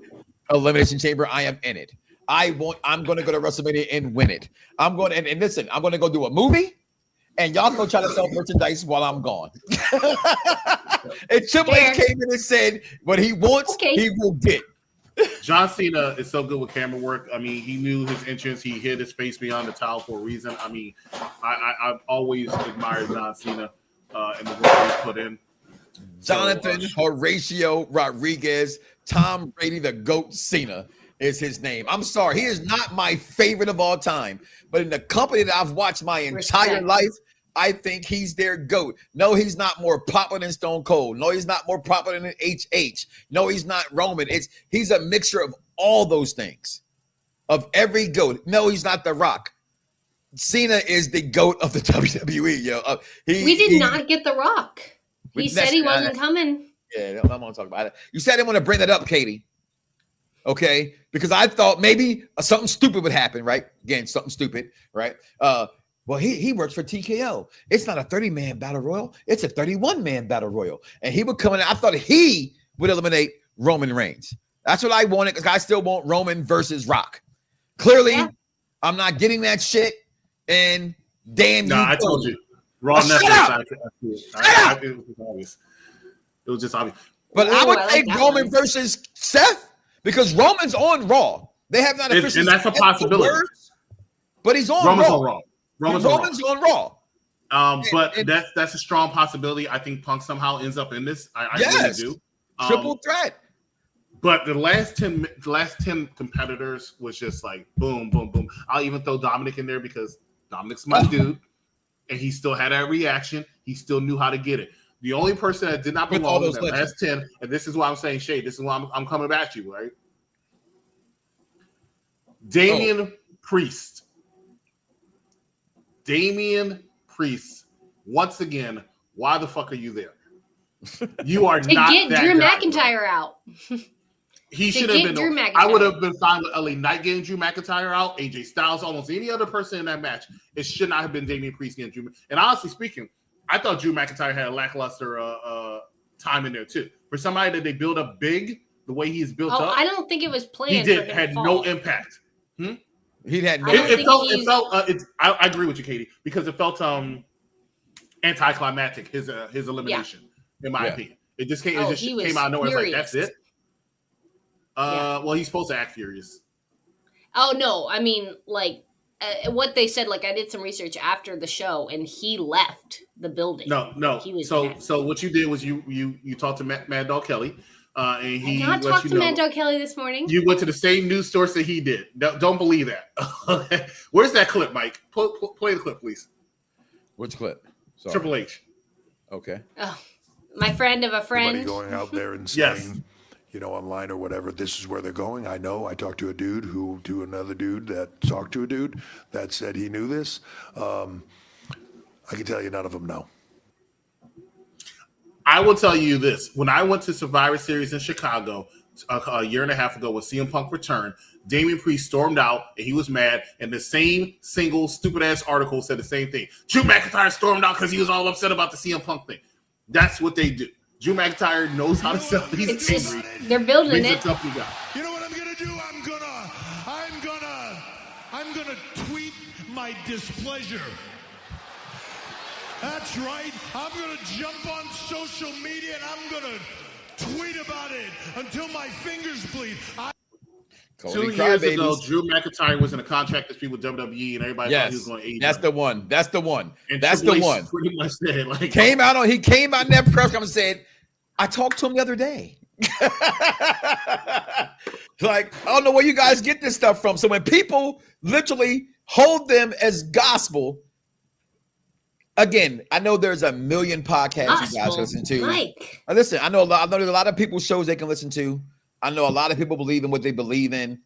Elimination Chamber. I am in it. I'm going to go to WrestleMania and win it. I'm going and listen, I'm going to go do a movie and y'all go try to sell merchandise while I'm gone. And Triple H came in and said what he wants, he will get. John Cena is so good with camera work. I mean, he knew his entrance. He hid his face beyond the towel for a reason. I mean, I've always admired John Cena and the work he's put in. Jonathan Horatio Rodriguez, Tom Brady, the GOAT Cena is his name. I'm sorry, he is not my favorite of all time, but in the company that I've watched my entire life, I think he's their GOAT. No, he's not more popular than Stone Cold. No, he's not more popular than HH. No, he's not Roman. He's a mixture of all those things, of every GOAT. No, he's not The Rock. Cena is the GOAT of the WWE, yo. We did not get The Rock. He said he wasn't coming. Yeah, I'm going to talk about it. You said I didn't want to bring that up, Katie. Okay? Because I thought maybe something stupid would happen, right? Again, something stupid, right? Well, he works for TKO. It's not a 30-man battle royal. It's a 31-man battle royal. And he would come in. I thought he would eliminate Roman Reigns. That's what I wanted because I still want Roman versus Rock. Clearly, I'm not getting that shit. And damn you. I told you. Raw Netflix. It was obvious. It was just obvious. But I would take Roman versus Seth because Roman's on Raw. They have not officially. And that's a possibility. But he's on Roman's Raw. on Raw. Roman's on Raw. But that's a strong possibility. I think Punk somehow ends up in this. I really do. Triple threat. But the last 10 competitors was just like boom, boom, boom. I'll even throw Dominic in there because Dominic's my dude. And he still had that reaction. He still knew how to get it. The only person that did not belong in the last 10, and this is why I'm saying, Shay, this is why I'm coming at you, right? Damian Priest. Damian Priest. Once again, why the fuck are you there? You are to not get that Drew guy, McIntyre out. He should have been. I would have been fine with LA Knight getting Drew McIntyre out, AJ Styles, almost any other person in that match. It should not have been Damian Priest getting Drew. And honestly speaking, I thought Drew McIntyre had a lackluster time in there too. For somebody that they build up big, the way he's built up, I don't think it was planned. He had no impact. He had no. It felt. I agree with you, Katie, because it felt anticlimactic. His elimination, in my opinion, it just came. It just came out of nowhere. Like that's it. Well, he's supposed to act furious. Oh no, I mean, like what they said. Like I did some research after the show, and he left the building. No. He was so what you did was you talked to Mad Dog Kelly, and he. I talked to Mad Dog Kelly this morning. You went to the same news source that he did. Don't believe that. Where's that clip, Mike? Play the clip, please. Which clip? Sorry. Triple H. Okay. Oh, my friend of a friend. Everybody going out there and saying, online or whatever, this is where they're going. I know. I talked to a dude to another dude that talked to a dude that said he knew this. I can tell you none of them know. I will tell you this. When I went to Survivor Series in Chicago a year and a half ago when CM Punk returned, Damian Priest stormed out and he was mad. And the same single stupid-ass article said the same thing. Drew McIntyre stormed out because he was all upset about the CM Punk thing. That's what they do. Drew McIntyre knows how to sell. He's angry. They're building it. You know what I'm gonna do? I'm gonna tweet my displeasure. That's right. I'm gonna jump on social media and I'm gonna tweet about it until my fingers bleed. 2 years ago, Drew McIntyre was in a contract dispute with WWE, and everybody thought he was going to AEW. That's the one. That's the one. And that's Triple the H one. Pretty much said, like, he came out in that press conference and said, I talked to him the other day. Like, I don't know where you guys get this stuff from. So when people literally hold them as gospel, again, I know there's a million podcasts you guys listen to. Mike. Listen, I know there's a lot of people's shows they can listen to. I know a lot of people believe in what they believe in,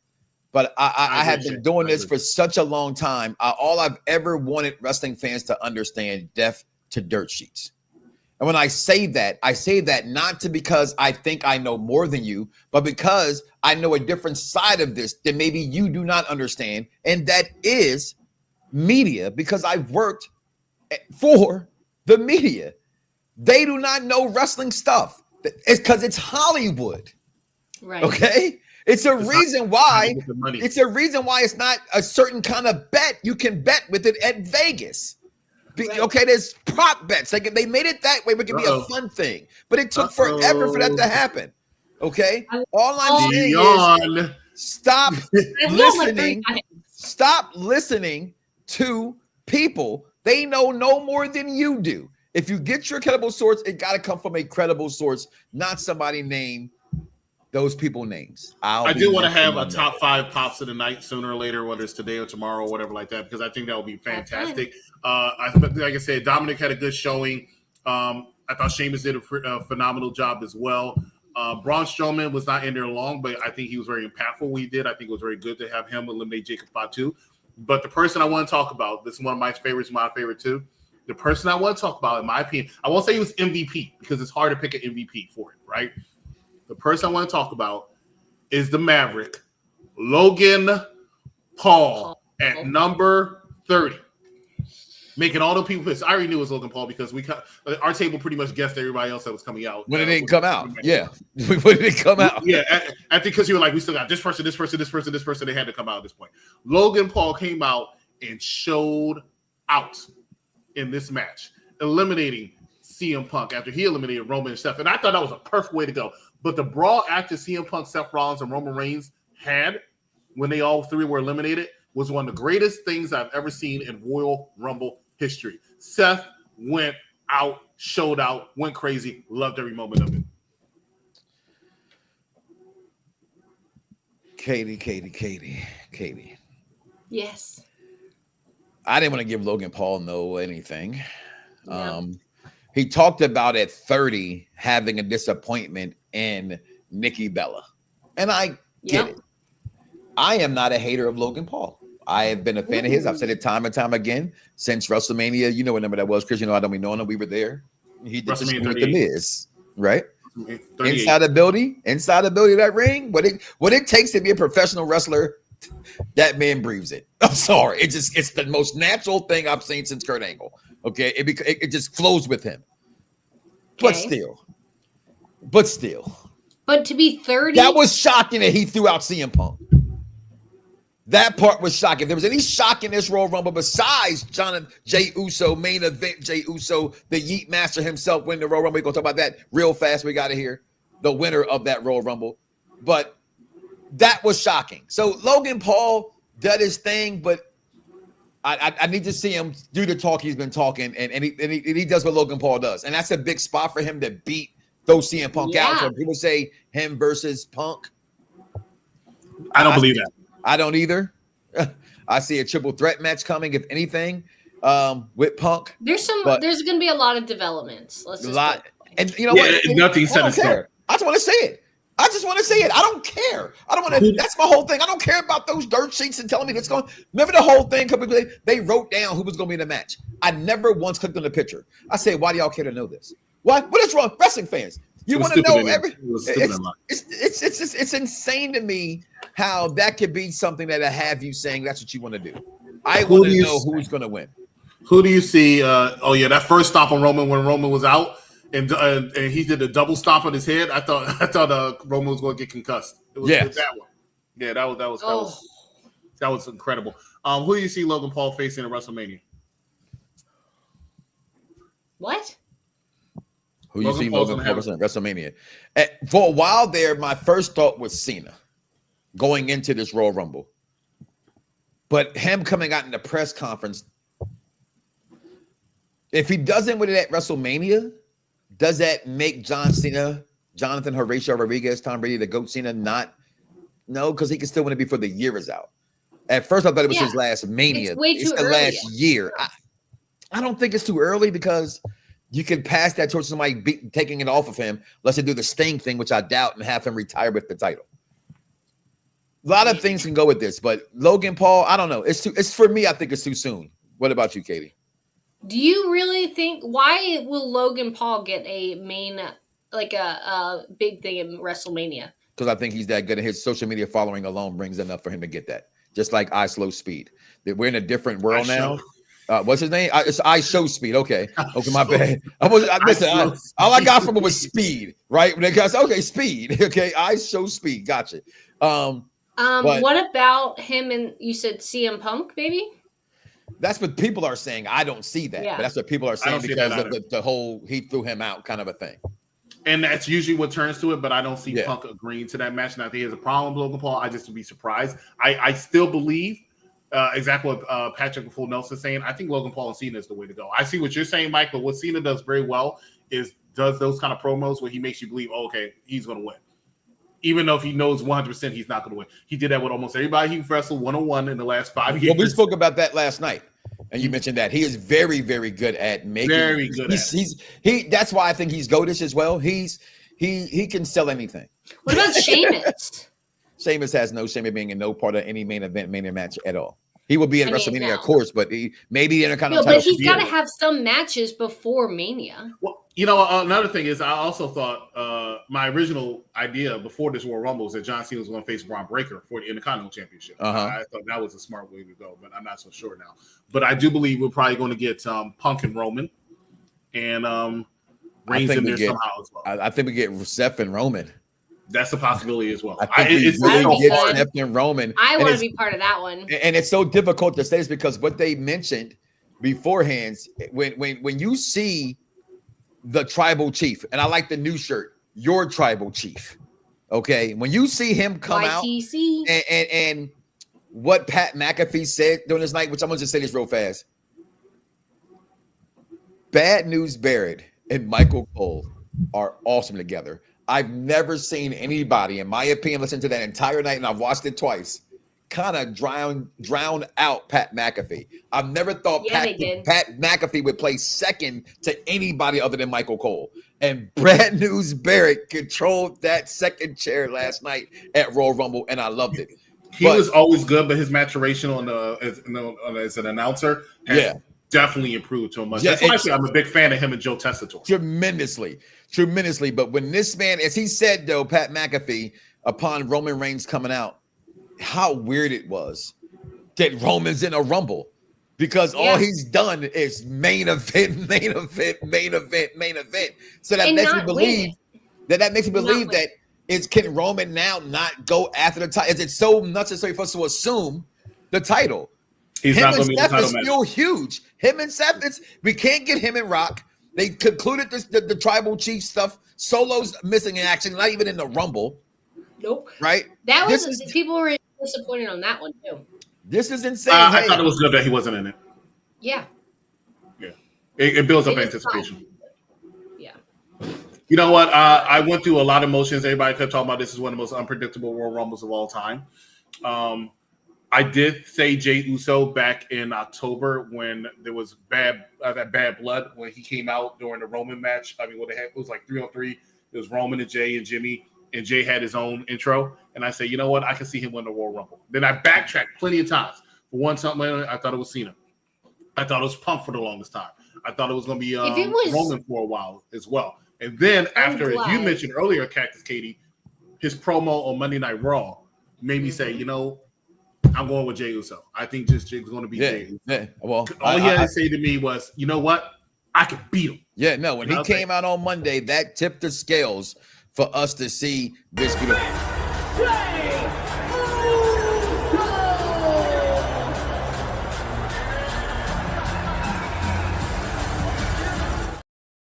but I have been doing this for such a long time. All I've ever wanted wrestling fans to understand death to dirt sheets. And when I say that not because I think I know more than you, but because I know a different side of this that maybe you do not understand. And that is media, because I've worked for the media. They do not know wrestling stuff. It's because it's Hollywood. Right. Okay. It's a reason why. It's a reason why it's not a certain kind of bet you can bet with it at Vegas. Okay, there's prop bets. Like they made it that way, it could be a fun thing, but it took forever for that to happen. Okay, all I'm saying is stop listening. Stop listening to people. They know no more than you do. If you get your credible source, it got to come from a credible source, not somebody named those people names. I do want to have a top 5 pops of the night sooner or later, whether it's today or tomorrow or whatever like that, because I think that would be fantastic. Like I said, Dominic had a good showing. I thought Sheamus did a phenomenal job as well. Braun Strowman was not in there long, but I think he was very impactful when he did. I think it was very good to have him eliminate Jacob Fatu. But the person I want to talk about, this is one of my favorites, my favorite too. The person I want to talk about, in my opinion, I won't say he was MVP because it's hard to pick an MVP for it, right? The person I want to talk about is the Maverick, Logan Paul, at number 30. Making all the people pissed. I already knew it was Logan Paul because our table pretty much guessed everybody else that was coming out. When it didn't come out. Yeah. When it didn't come out. Yeah. I think because you were like, we still got this person, this person, this person, this person. They had to come out at this point. Logan Paul came out and showed out in this match, eliminating CM Punk after he eliminated Roman and Seth. And I thought that was a perfect way to go. But the brawl after CM Punk, Seth Rollins, and Roman Reigns had when they all three were eliminated was one of the greatest things I've ever seen in Royal Rumble history. Seth went out, showed out, went crazy, loved every moment of it. Katie. Yes. I didn't want to give Logan Paul anything. He talked about at 30 having a disappointment in Nikki Bella. And I get it. I am not a hater of Logan Paul. I have been a fan of his. I've said it time and time again since WrestleMania. You know what number that was, Chris. You know, I don't be knowing him. We were there. He did the with the Miz, right? Inside ability of that ring. What it takes to be a professional wrestler, that man breathes it. I'm sorry. It's the most natural thing I've seen since Kurt Angle. Okay, it just flows with him. Okay. But still. But to be 30, that was shocking that he threw out CM Punk. That part was shocking. If there was any shock in this Royal Rumble besides Jey Uso, main event Jey Uso, the Yeet Master himself winning the Royal Rumble. We're going to talk about that real fast. We got to hear the winner of that Royal Rumble. But that was shocking. So Logan Paul did his thing, but I need to see him do the talk he's been talking, and he does what Logan Paul does. And that's a big spot for him to beat those CM Punk out. So people say him versus Punk. I don't believe that. I don't either. I see a triple threat match coming, if anything, with Punk. There's going to be a lot of developments. Let's just and you know what? Nothing set in stone. I just want to say it. I don't care. I don't want to. That's my whole thing. I don't care about those dirt sheets and telling me that's going. Remember the whole thing? They wrote down who was going to be in the match. I never once clicked on the picture. I say, why do y'all care to know this? What is wrong, wrestling fans? You want to know it's insane to me how that could be something that'll have you saying that's what you want to do. I want to know who's going to win. Who do you see? That first stomp on Roman when Roman was out and he did a double stomp on his head. I thought Roman was going to get concussed. It was that one. Yeah, that was incredible. Who do you see Logan Paul facing at WrestleMania? What? Who you see Logan Paul at WrestleMania? For a while there, my first thought was Cena going into this Royal Rumble. But him coming out in the press conference, if he doesn't win it at WrestleMania, does that make John Cena, Jonathan Horatio Rodriguez, Tom Brady, the GOAT Cena no, because he can still win it before the year is out. At first, I thought it was his last Mania. It's way too early. Last year. I don't think it's too early because you can pass that towards somebody taking it off of him. Let's say do the Sting thing, which I doubt, and have him retire with the title. A lot of things can go with this, but Logan Paul, I don't know. It's for me, I think it's too soon. What about you, Katie? Do you really think, why will Logan Paul get a main, like a big thing in WrestleMania? Because I think he's that good, and his social media following alone brings enough for him to get that. Just like I Slow Speed. We're in a different world now. What's his name? It's I Show Speed. Okay, my bad. All I got from it was speed, right? When they got okay, speed. Okay, I Show Speed. Gotcha. What about him? And you said CM Punk, maybe? That's what people are saying. I don't see that, but that's what people are saying because of the whole he threw him out kind of a thing. And that's usually what turns to it, but I don't see Punk agreeing to that match. And I think he has a problem with Logan Paul. I just would be surprised. I still believe exactly what Patrick Full Nelson is saying. I think Logan Paul and Cena is the way to go. I see what you're saying, Mike, but what Cena does very well is does those kind of promos where he makes you believe, oh, okay, he's going to win. Even though if he knows 100% he's not going to win. He did that with almost everybody he wrestled one-on-one in the last 5 years. Well, we spoke about that last night, and you mentioned that. He is very, very good at making. Very good that's why I think he's goatish as well. He can sell anything. What about Sheamus? Sheamus has no shame in being in no part of any main match at all. He will be in WrestleMania, of course, but maybe the Intercontinental title. But he's got to have some matches before Mania. Well, you know, another thing is I also thought my original idea before this Royal Rumble was that John Cena was going to face Braun Breaker for the Intercontinental Championship. I thought that was a smart way to go, but I'm not so sure now. But I do believe we're probably going to get Punk and Roman and Reigns in there somehow as well. I think we get Seth and Roman. That's a possibility as well. I think it's really get Seth and Roman. I want to be part of that one. And it's so difficult to say this because what they mentioned beforehand, when you see the tribal chief, and I like the new shirt, your tribal chief. Okay, when you see him come out and what Pat McAfee said during this night, which I'm gonna just say this real fast. Bad News Barrett and Michael Cole are awesome together. I've never seen anybody, in my opinion, listen to that entire night, and I've watched it twice, kind of drown out Pat McAfee. I've never thought Pat McAfee would play second to anybody other than Michael Cole. And Bad News Barrett controlled that second chair last night at Royal Rumble, and I loved it. He was always good, but his maturation as an announcer has definitely improved so much. That's why I'm a big fan of him and Joe Tessitore. Tremendously. But when this man, as he said, though, Pat McAfee, upon Roman Reigns coming out, how weird it was that Roman's in a Rumble because all he's done is main event. So that makes me believe that can Roman now not go after the title? Is it so necessary for us to assume the title? He's him not and going to Seth be the is still huge. Him and Seth, we can't get him and Rock. They concluded the tribal chief stuff. Solo's missing in action, not even in the Rumble. Nope. Right? That was people were disappointed on that one too. This is insane. I thought it was good that he wasn't in it. Yeah. Yeah. It builds up anticipation. Yeah. You know what? I went through a lot of emotions. Everybody kept talking about this is one of the most unpredictable Royal Rumbles of all time. I did say Jey Uso back in October when there was that bad blood when he came out during the Roman match. I mean, it was like 3-on-3. It was Roman and Jey and Jimmy, and Jey had his own intro. And I said, you know what? I can see him win the Royal Rumble. Then I backtracked plenty of times. For one time, I thought it was Cena. I thought it was Punk for the longest time. I thought it was going to be Roman for a while as well. And then after, as you mentioned earlier, Cactus Katie, his promo on Monday Night Raw made me say, you know, I'm going with Jey Uso. I think Jey's going to be Jey Uso. Yeah. Well, all he had to say to me was, you know what? I could beat him. Yeah, no, when he came out on Monday, that tipped the scales for us to see this beautiful.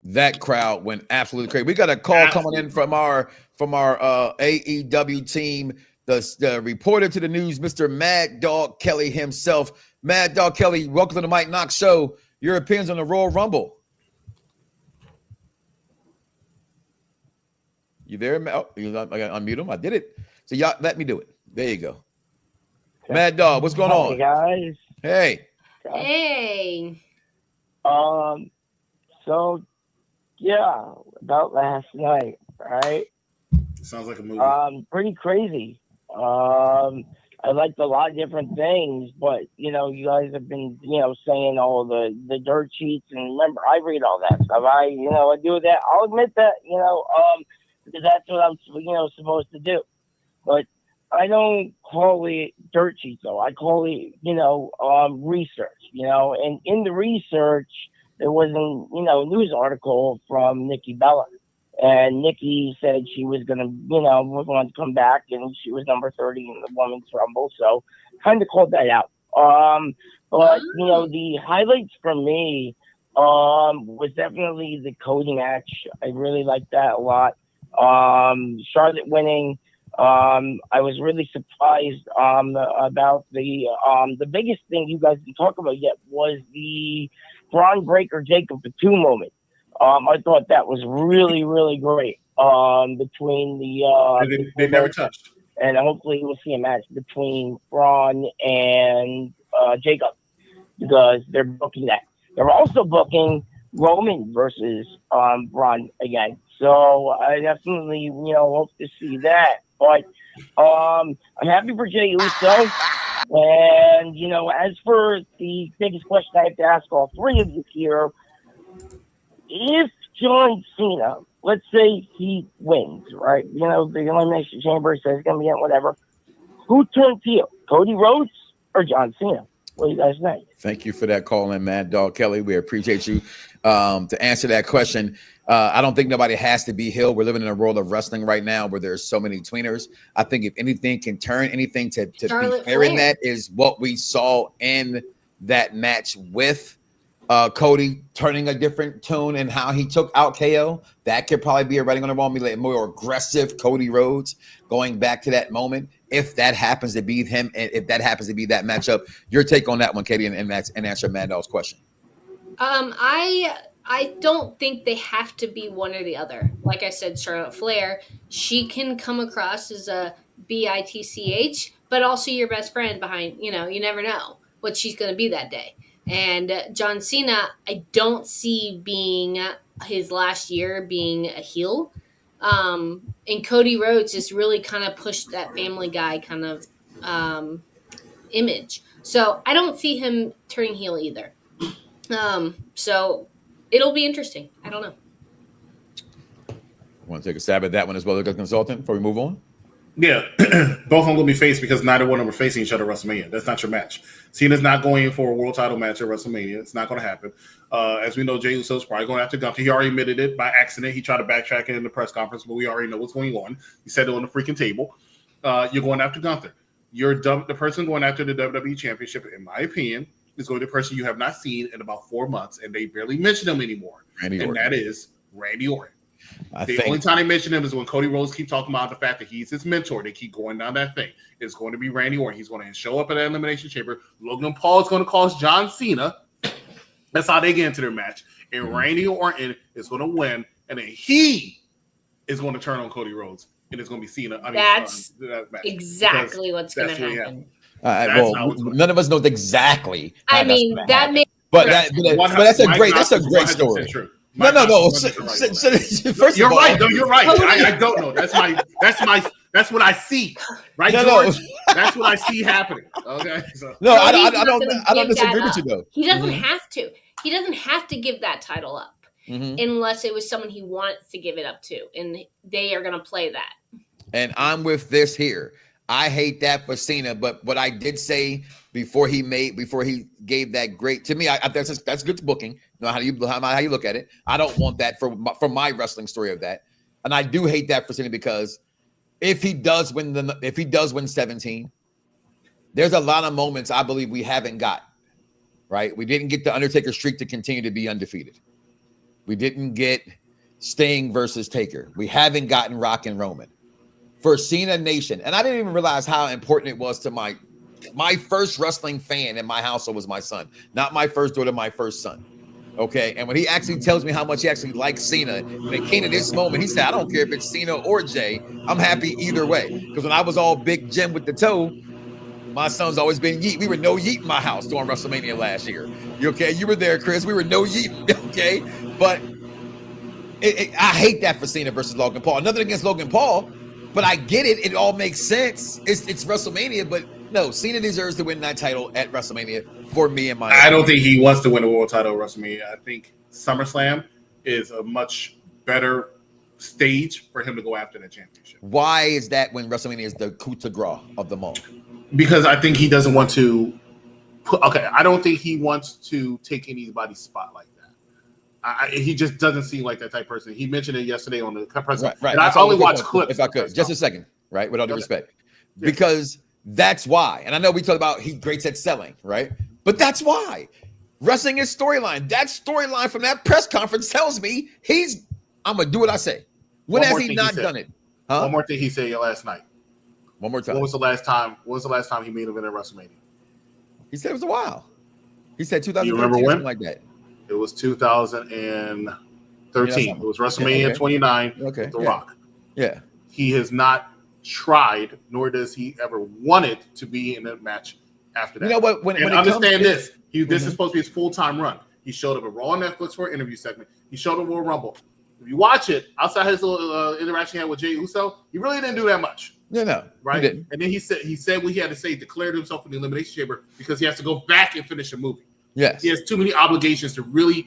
That crowd went absolutely crazy. We got a call coming in from our AEW team. The reporter to the news, Mr. Mad Dog Kelly himself. Mad Dog Kelly, welcome to the Mike Knoxxx Show. Your opinions on the Royal Rumble. You there? Oh, I got to unmute him. I did it. So y'all let me do it. There you go. Mad Dog, what's going on? Hey, guys. Hey. Hey. So, yeah, about last night, right? Sounds like a movie. Pretty crazy. I liked a lot of different things, but you know, you guys have been, saying all the dirt sheets, and remember, I read all that stuff. I do that. I'll admit that, because that's what I'm, supposed to do. But I don't call it dirt sheets though. I call it, research, and in the research, there was a news article from Nikki Bella. And Nikki said she was going to, was going to come back, and she was number 30 in the Women's Rumble. So kind of called that out. But, the highlights for me was definitely the Cody match. I really liked that a lot. Charlotte winning. I was really surprised about the biggest thing you guys didn't talk about yet was the Braun Breaker Jacob Fatu moment. I thought that was really, really great between they never touched. And hopefully we'll see a match between Braun and Jacob because they're booking that. They're also booking Roman versus Braun again. So I definitely, hope to see that. But I'm happy for Jey Uso. And, as for the biggest question I have to ask all three of you here, if John Cena, let's say he wins, right? The Elimination Chamber says it's going to be in whatever. Who turns heel? Cody Rhodes or John Cena? What do you guys think? Thank you for that call in, Mad Dog Kelly. We appreciate you. To answer that question, I don't think nobody has to be heel. We're living in a world of wrestling right now where there's so many tweeners. I think if anything can turn anything to be fair in that is what we saw in that match with Cody turning a different tune and how he took out KO. That could probably be a writing on the wall. Maybe more aggressive Cody Rhodes going back to that moment. If that happens to be him, and if that happens to be that matchup, your take on that one, Katie, and answer Mad Dog's question. I don't think they have to be one or the other. Like I said, Charlotte Flair, she can come across as a bitch, but also your best friend behind. You never know what she's going to be that day. And John Cena, I don't see being his last year being a heel. And Cody Rhodes just really kind of pushed that Family Guy kind of image. So I don't see him turning heel either. So it'll be interesting. I don't know. Want to take a stab at that one as well, the consultant, before we move on? Yeah, both of them going to be faced because neither one of them are facing each other at WrestleMania. That's not your match. Cena's not going in for a world title match at WrestleMania. It's not going to happen. As we know, Jey Uso's probably going after Gunther. He already admitted it by accident. He tried to backtrack it in the press conference, but we already know what's going on. He said it on the freaking table. You're going after Gunther. The person going after the WWE Championship, in my opinion, is going to be the person you have not seen in about 4 months, and they barely mention him anymore. That is Randy Orton. The only time they mention him is when Cody Rhodes keep talking about the fact that he's his mentor. They keep going down that thing. It's going to be Randy Orton. He's going to show up at the Elimination Chamber. Logan Paul is going to cost John Cena. That's how they get into their match. And Randy Orton is going to win, and then he is going to turn on Cody Rhodes, and it's going to be Cena. That's exactly what's going to happen. None of us knows exactly. I mean, that makes. But that's a great story. No. First you're of all, right. No, you're right. I don't know. That's what I see. Right, George? That's what I see happening. Okay. So. No, I don't disagree with you though. He doesn't have to. He doesn't have to give that title up unless it was someone he wants to give it up to, and they are going to play that. And I'm with this here. I hate that for Cena, but what I did say before he gave that great to me, that's good booking. How you look at it. I don't want that for my wrestling story of that, and I do hate that for Cena because if he does win 17, there's a lot of moments I believe we haven't got. Right, we didn't get the Undertaker streak to continue to be undefeated. We didn't get Sting versus Taker. We haven't gotten Rock and Roman. For Cena Nation, and I didn't even realize how important it was to my first wrestling fan in my household was my son, not my first daughter, my first son. Okay, and when he actually tells me how much he actually likes Cena, when it came to this moment, he said, "I don't care if it's Cena or Jey, I'm happy either way." Because when I was all Big Jim with the toe, my son's always been Yeet. We were no Yeet in my house during WrestleMania last year. You okay? You were there, Chris. We were no Yeet. Okay, but I hate that for Cena versus Logan Paul. Nothing against Logan Paul. But I get it. It all makes sense. It's WrestleMania, but no, Cena deserves to win that title at WrestleMania for me and my. I don't think he wants to win a world title at WrestleMania. I think SummerSlam is a much better stage for him to go after that championship. Why is that when WrestleMania is the coup de grace of them all? Because I think he doesn't want to I don't think he wants to take anybody's spot like that. He just doesn't seem like that type of person. He mentioned it yesterday on the press. Right. And I only watch clips. If I could, just a second, right? With all due respect. Because that's why. And I know we talked about he's great at selling, right? But that's why. Wrestling is storyline. That storyline from that press conference tells me I'm going to do what I say. When has he not done it? Huh? One more thing he said last night. One more time. When was the last time he made an event at WrestleMania? He said it was a while. He said 2013, you remember when? Something like that. It was 2013. It was WrestleMania 29 with The Rock. Yeah. He has not tried, nor does he ever wanted to be in a match after that. You know what? When understand this. This is supposed to be his full-time run. He showed up at Raw on Netflix for an interview segment. He showed up at Royal Rumble. If you watch it, outside his little interaction he had with Jey Uso, he really didn't do that much. No, right? He didn't. And then he said what he had to say, declared himself in the Elimination Chamber because he has to go back and finish a movie. Yes. He has too many obligations to really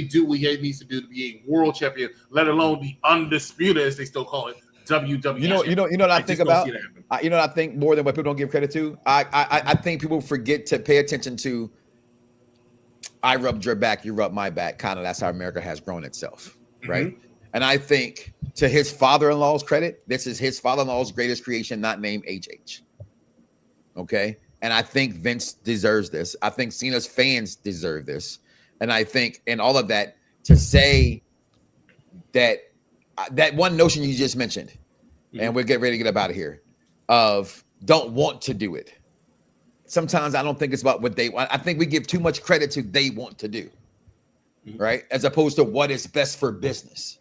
do what he needs to do to be a world champion, let alone the undisputed, as they still call it, WWE. You know what I think about? You know what I think more than what people don't give credit to? I think people forget to pay attention to I rubbed your back, you rubbed my back. Kind of that's how America has grown itself, right? And I think to his father-in-law's credit, this is his father-in-law's greatest creation, not named HH. Okay? And I think Vince deserves this. I think Cena's fans deserve this. And I think in all of that, to say that one notion you just mentioned, and we'll get ready to get up out of here, of don't want to do it. Sometimes I don't think it's about what they want. I think we give too much credit to they want to do, right? As opposed to what is best for business.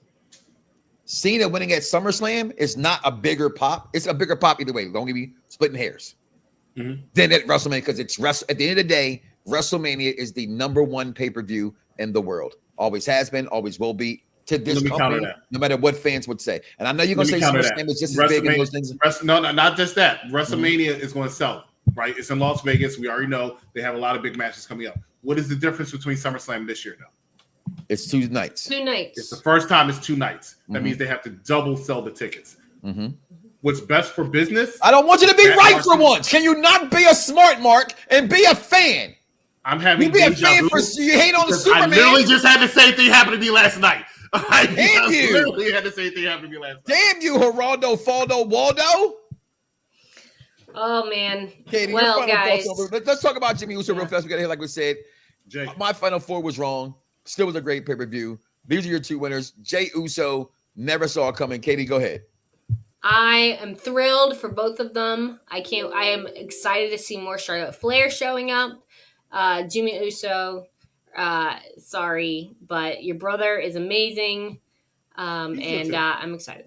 Cena winning at SummerSlam is not a bigger pop. It's a bigger pop either way. Don't give me splitting hairs. Than at WrestleMania, because at the end of the day, WrestleMania is the #1 pay-per-view in the world. Always has been, always will be. To this company, no matter what fans would say. And I know you're going to say SummerSlam is just as big as those things. No, not just that. WrestleMania is going to sell, right? It's in Las Vegas. We already know they have a lot of big matches coming up. What is the difference between SummerSlam this year, though? It's 2 nights. 2 nights. It's the first time it's 2 nights. That means they have to double sell the tickets. What's best for business? I don't want you to be right for once. Can you not be a smart Mark and be a fan? I'm having you be a fan for you hate on the Superman. I literally just had the same thing happen to me last night. Damn you! Literally had the same thing happen to me last night. Damn you, Geraldo, Faldo, Waldo. Oh man. Katie, well, guys, let's talk about Jimmy Uso real fast. We got here, like we said. Jay. My Final Four was wrong. Still was a great pay-per-view. These are your 2 winners. Jey Uso, never saw it coming. Katie, go ahead. I am thrilled for both of them. I am excited to see more Charlotte Flair showing up. Jimmy Uso, sorry, but your brother is amazing. And I'm excited.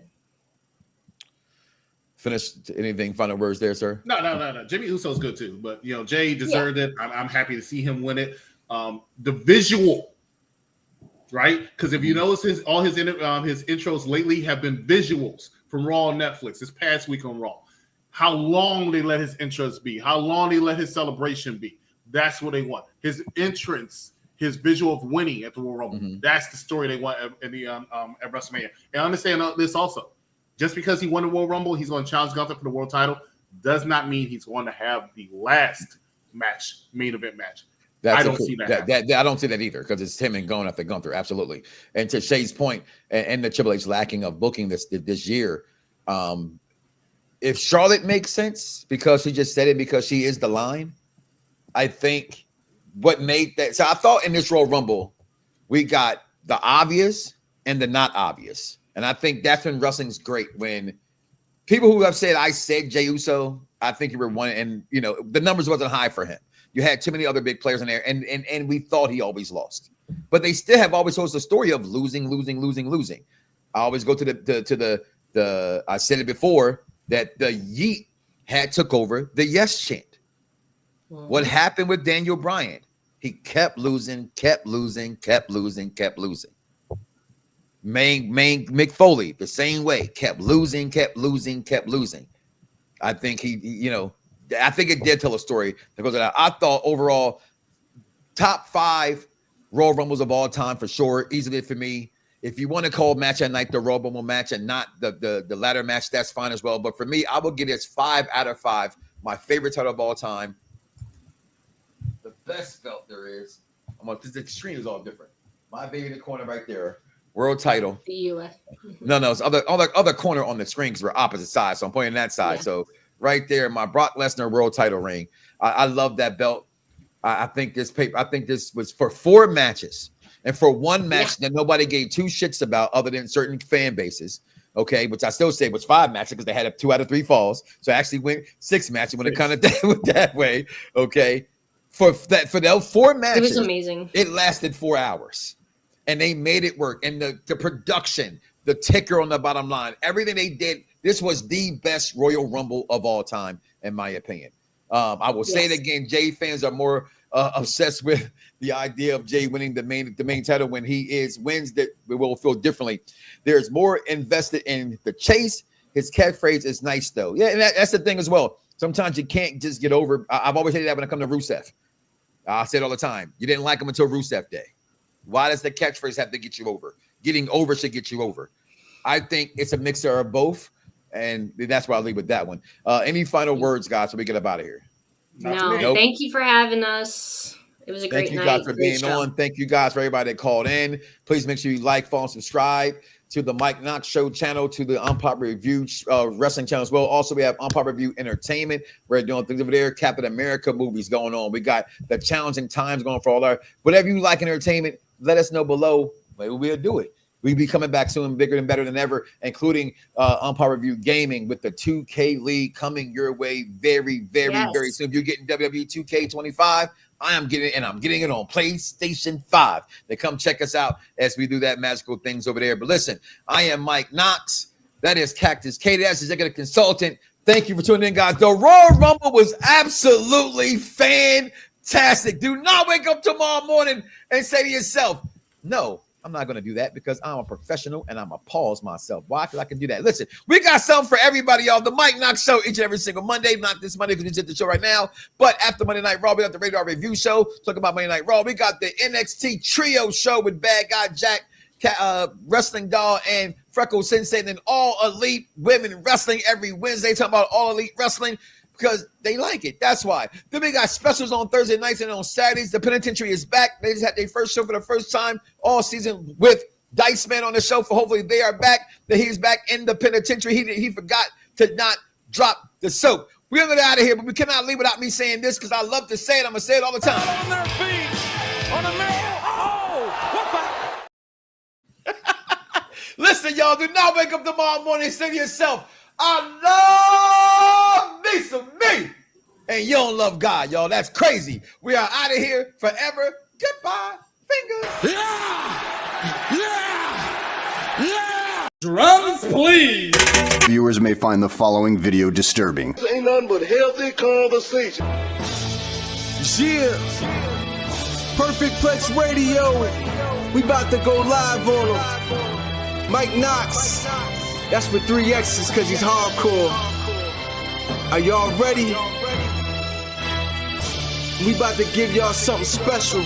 Finished anything, final words there, sir? No. Jimmy Uso's good too, but Jay deserved it. I'm happy to see him win it. The visual, right? Because if you notice, all his intros lately have been visuals from Raw on Netflix this past week on Raw. How long they let his intros be, how long they let his celebration be. That's what they want. His entrance, his visual of winning at the Royal Rumble. That's the story they want at WrestleMania. And understand this also. Just because he won the Royal Rumble, he's going to challenge Gunther for the world title, does not mean he's going to have the last main event match. I don't see that. I don't see that either, because it's him and going after Gunther. Absolutely. And to Shay's point, and the Triple H lacking of booking this year, if Charlotte makes sense because she just said it because she is the line, I think what made that. So I thought in this Royal Rumble, we got the obvious and the not obvious. And I think that's when wrestling's great. When people who have said, I said Jey Uso, I think you were one, and the numbers wasn't high for him. You had too many other big players in there, and we thought he always lost. But they still have always told us the story of losing. I always go to the I said it before, that the yeet had took over the yes chant. What happened with Daniel Bryan? He kept losing. Mick Foley, the same way, kept losing. I think I think it did tell a story that goes out. I thought overall, top 5 Royal Rumbles of all time for sure, easily for me. If you want to call match at night the Royal Rumble match and not the ladder match, that's fine as well. But for me, I will give it 5 out of 5. My favorite title of all time. The best belt there is. The screen is all different. My baby in the corner right there. World title. The U.S. No, it's other corner on the screen because we're opposite sides. So I'm pointing that side. Yeah. So right there, my Brock Lesnar world title ring. I love that belt. I think this was for 4 matches. And for 1 match that nobody gave 2 shits about other than certain fan bases. Okay, which I still say was 5 matches because they had 2 out of 3 falls. So I actually went 6 matches when it kind of went that way. Okay. For those 4 matches, it was amazing. It lasted 4 hours. And they made it work. And the production, the ticker on the bottom line, everything they did, this was the best Royal Rumble of all time, in my opinion. I will say it again, Jey fans are more obsessed with the idea of Jey winning the main title when he wins that we will feel differently. There's more invested in the chase. His catchphrase is nice, though. Yeah, and that's the thing as well. Sometimes you can't just get over. I've always hated that when it comes to Rusev. I say it all the time. You didn't like him until Rusev Day. Why does the catchphrase have to get you over? Getting over should get you over. I think it's a mixture of both, and that's why I'll leave with that one. Any final words, guys, so we get up out of here? No, thank you for having us. It was a great night. Thank you guys for being on. Thank you guys for everybody that called in. Please make sure you like, follow, and subscribe to the Mike Knoxxx Show channel, to the Unpopular Review wrestling channel as well. Also, we have Unpopular Review Entertainment. We're doing things over there. Captain America movies going on. We got the challenging times going for all our whatever you like in entertainment. Let us know below. Maybe we'll do it. We'll be coming back soon, bigger and better than ever, including Unpopular Review Gaming with the 2K League coming your way very, very, very soon. If you're getting WWE 2K25, I'm getting it on PlayStation 5. They come check us out as we do that magical things over there. But listen, I am Mike Knoxxx. That is Cactus Katie. That's executive consultant. Thank you for tuning in, guys. The Royal Rumble was absolutely fantastic. Do not wake up tomorrow morning and say to yourself, no, I'm not going to do that because I'm a professional and I'm going to pause myself. Why? Because I can do that. Listen, we got something for everybody, y'all. The Mike Knoxxx Show each and every single Monday. Not this Monday because we just did the show right now. But after Monday Night Raw, we got the Radar Review Show. Talking about Monday Night Raw. We got the NXT Trio Show with Bad Guy Jack, Wrestling Doll, and Freckle Sensei. And All Elite Women Wrestling every Wednesday. Talking about All Elite Wrestling because they like it. That's why. Then we got specials on Thursday nights and on Saturdays. The Penitentiary is back. They just had their first show for the first time all season with Dice Man on the show. For hopefully they are back. That he's back in the penitentiary. He forgot to not drop the soap. We're gonna get out of here, but we cannot leave without me saying this because I love to say it. I'm gonna say it all the time. On their feet, on the man. Oh, what the? Listen, y'all, do not wake up tomorrow morning and say to yourself, I love me some me. And you don't love God, y'all. That's crazy. We are out of here forever. Goodbye, fingers. Yeah. Drums, please. Viewers may find the following video disturbing. This ain't nothing but healthy conversation. Yeah. Perfect Plex Radio. We about to go live on him. Mike Knoxxx. That's with 3 X's because he's hardcore. Are y'all ready? We about to give y'all something special.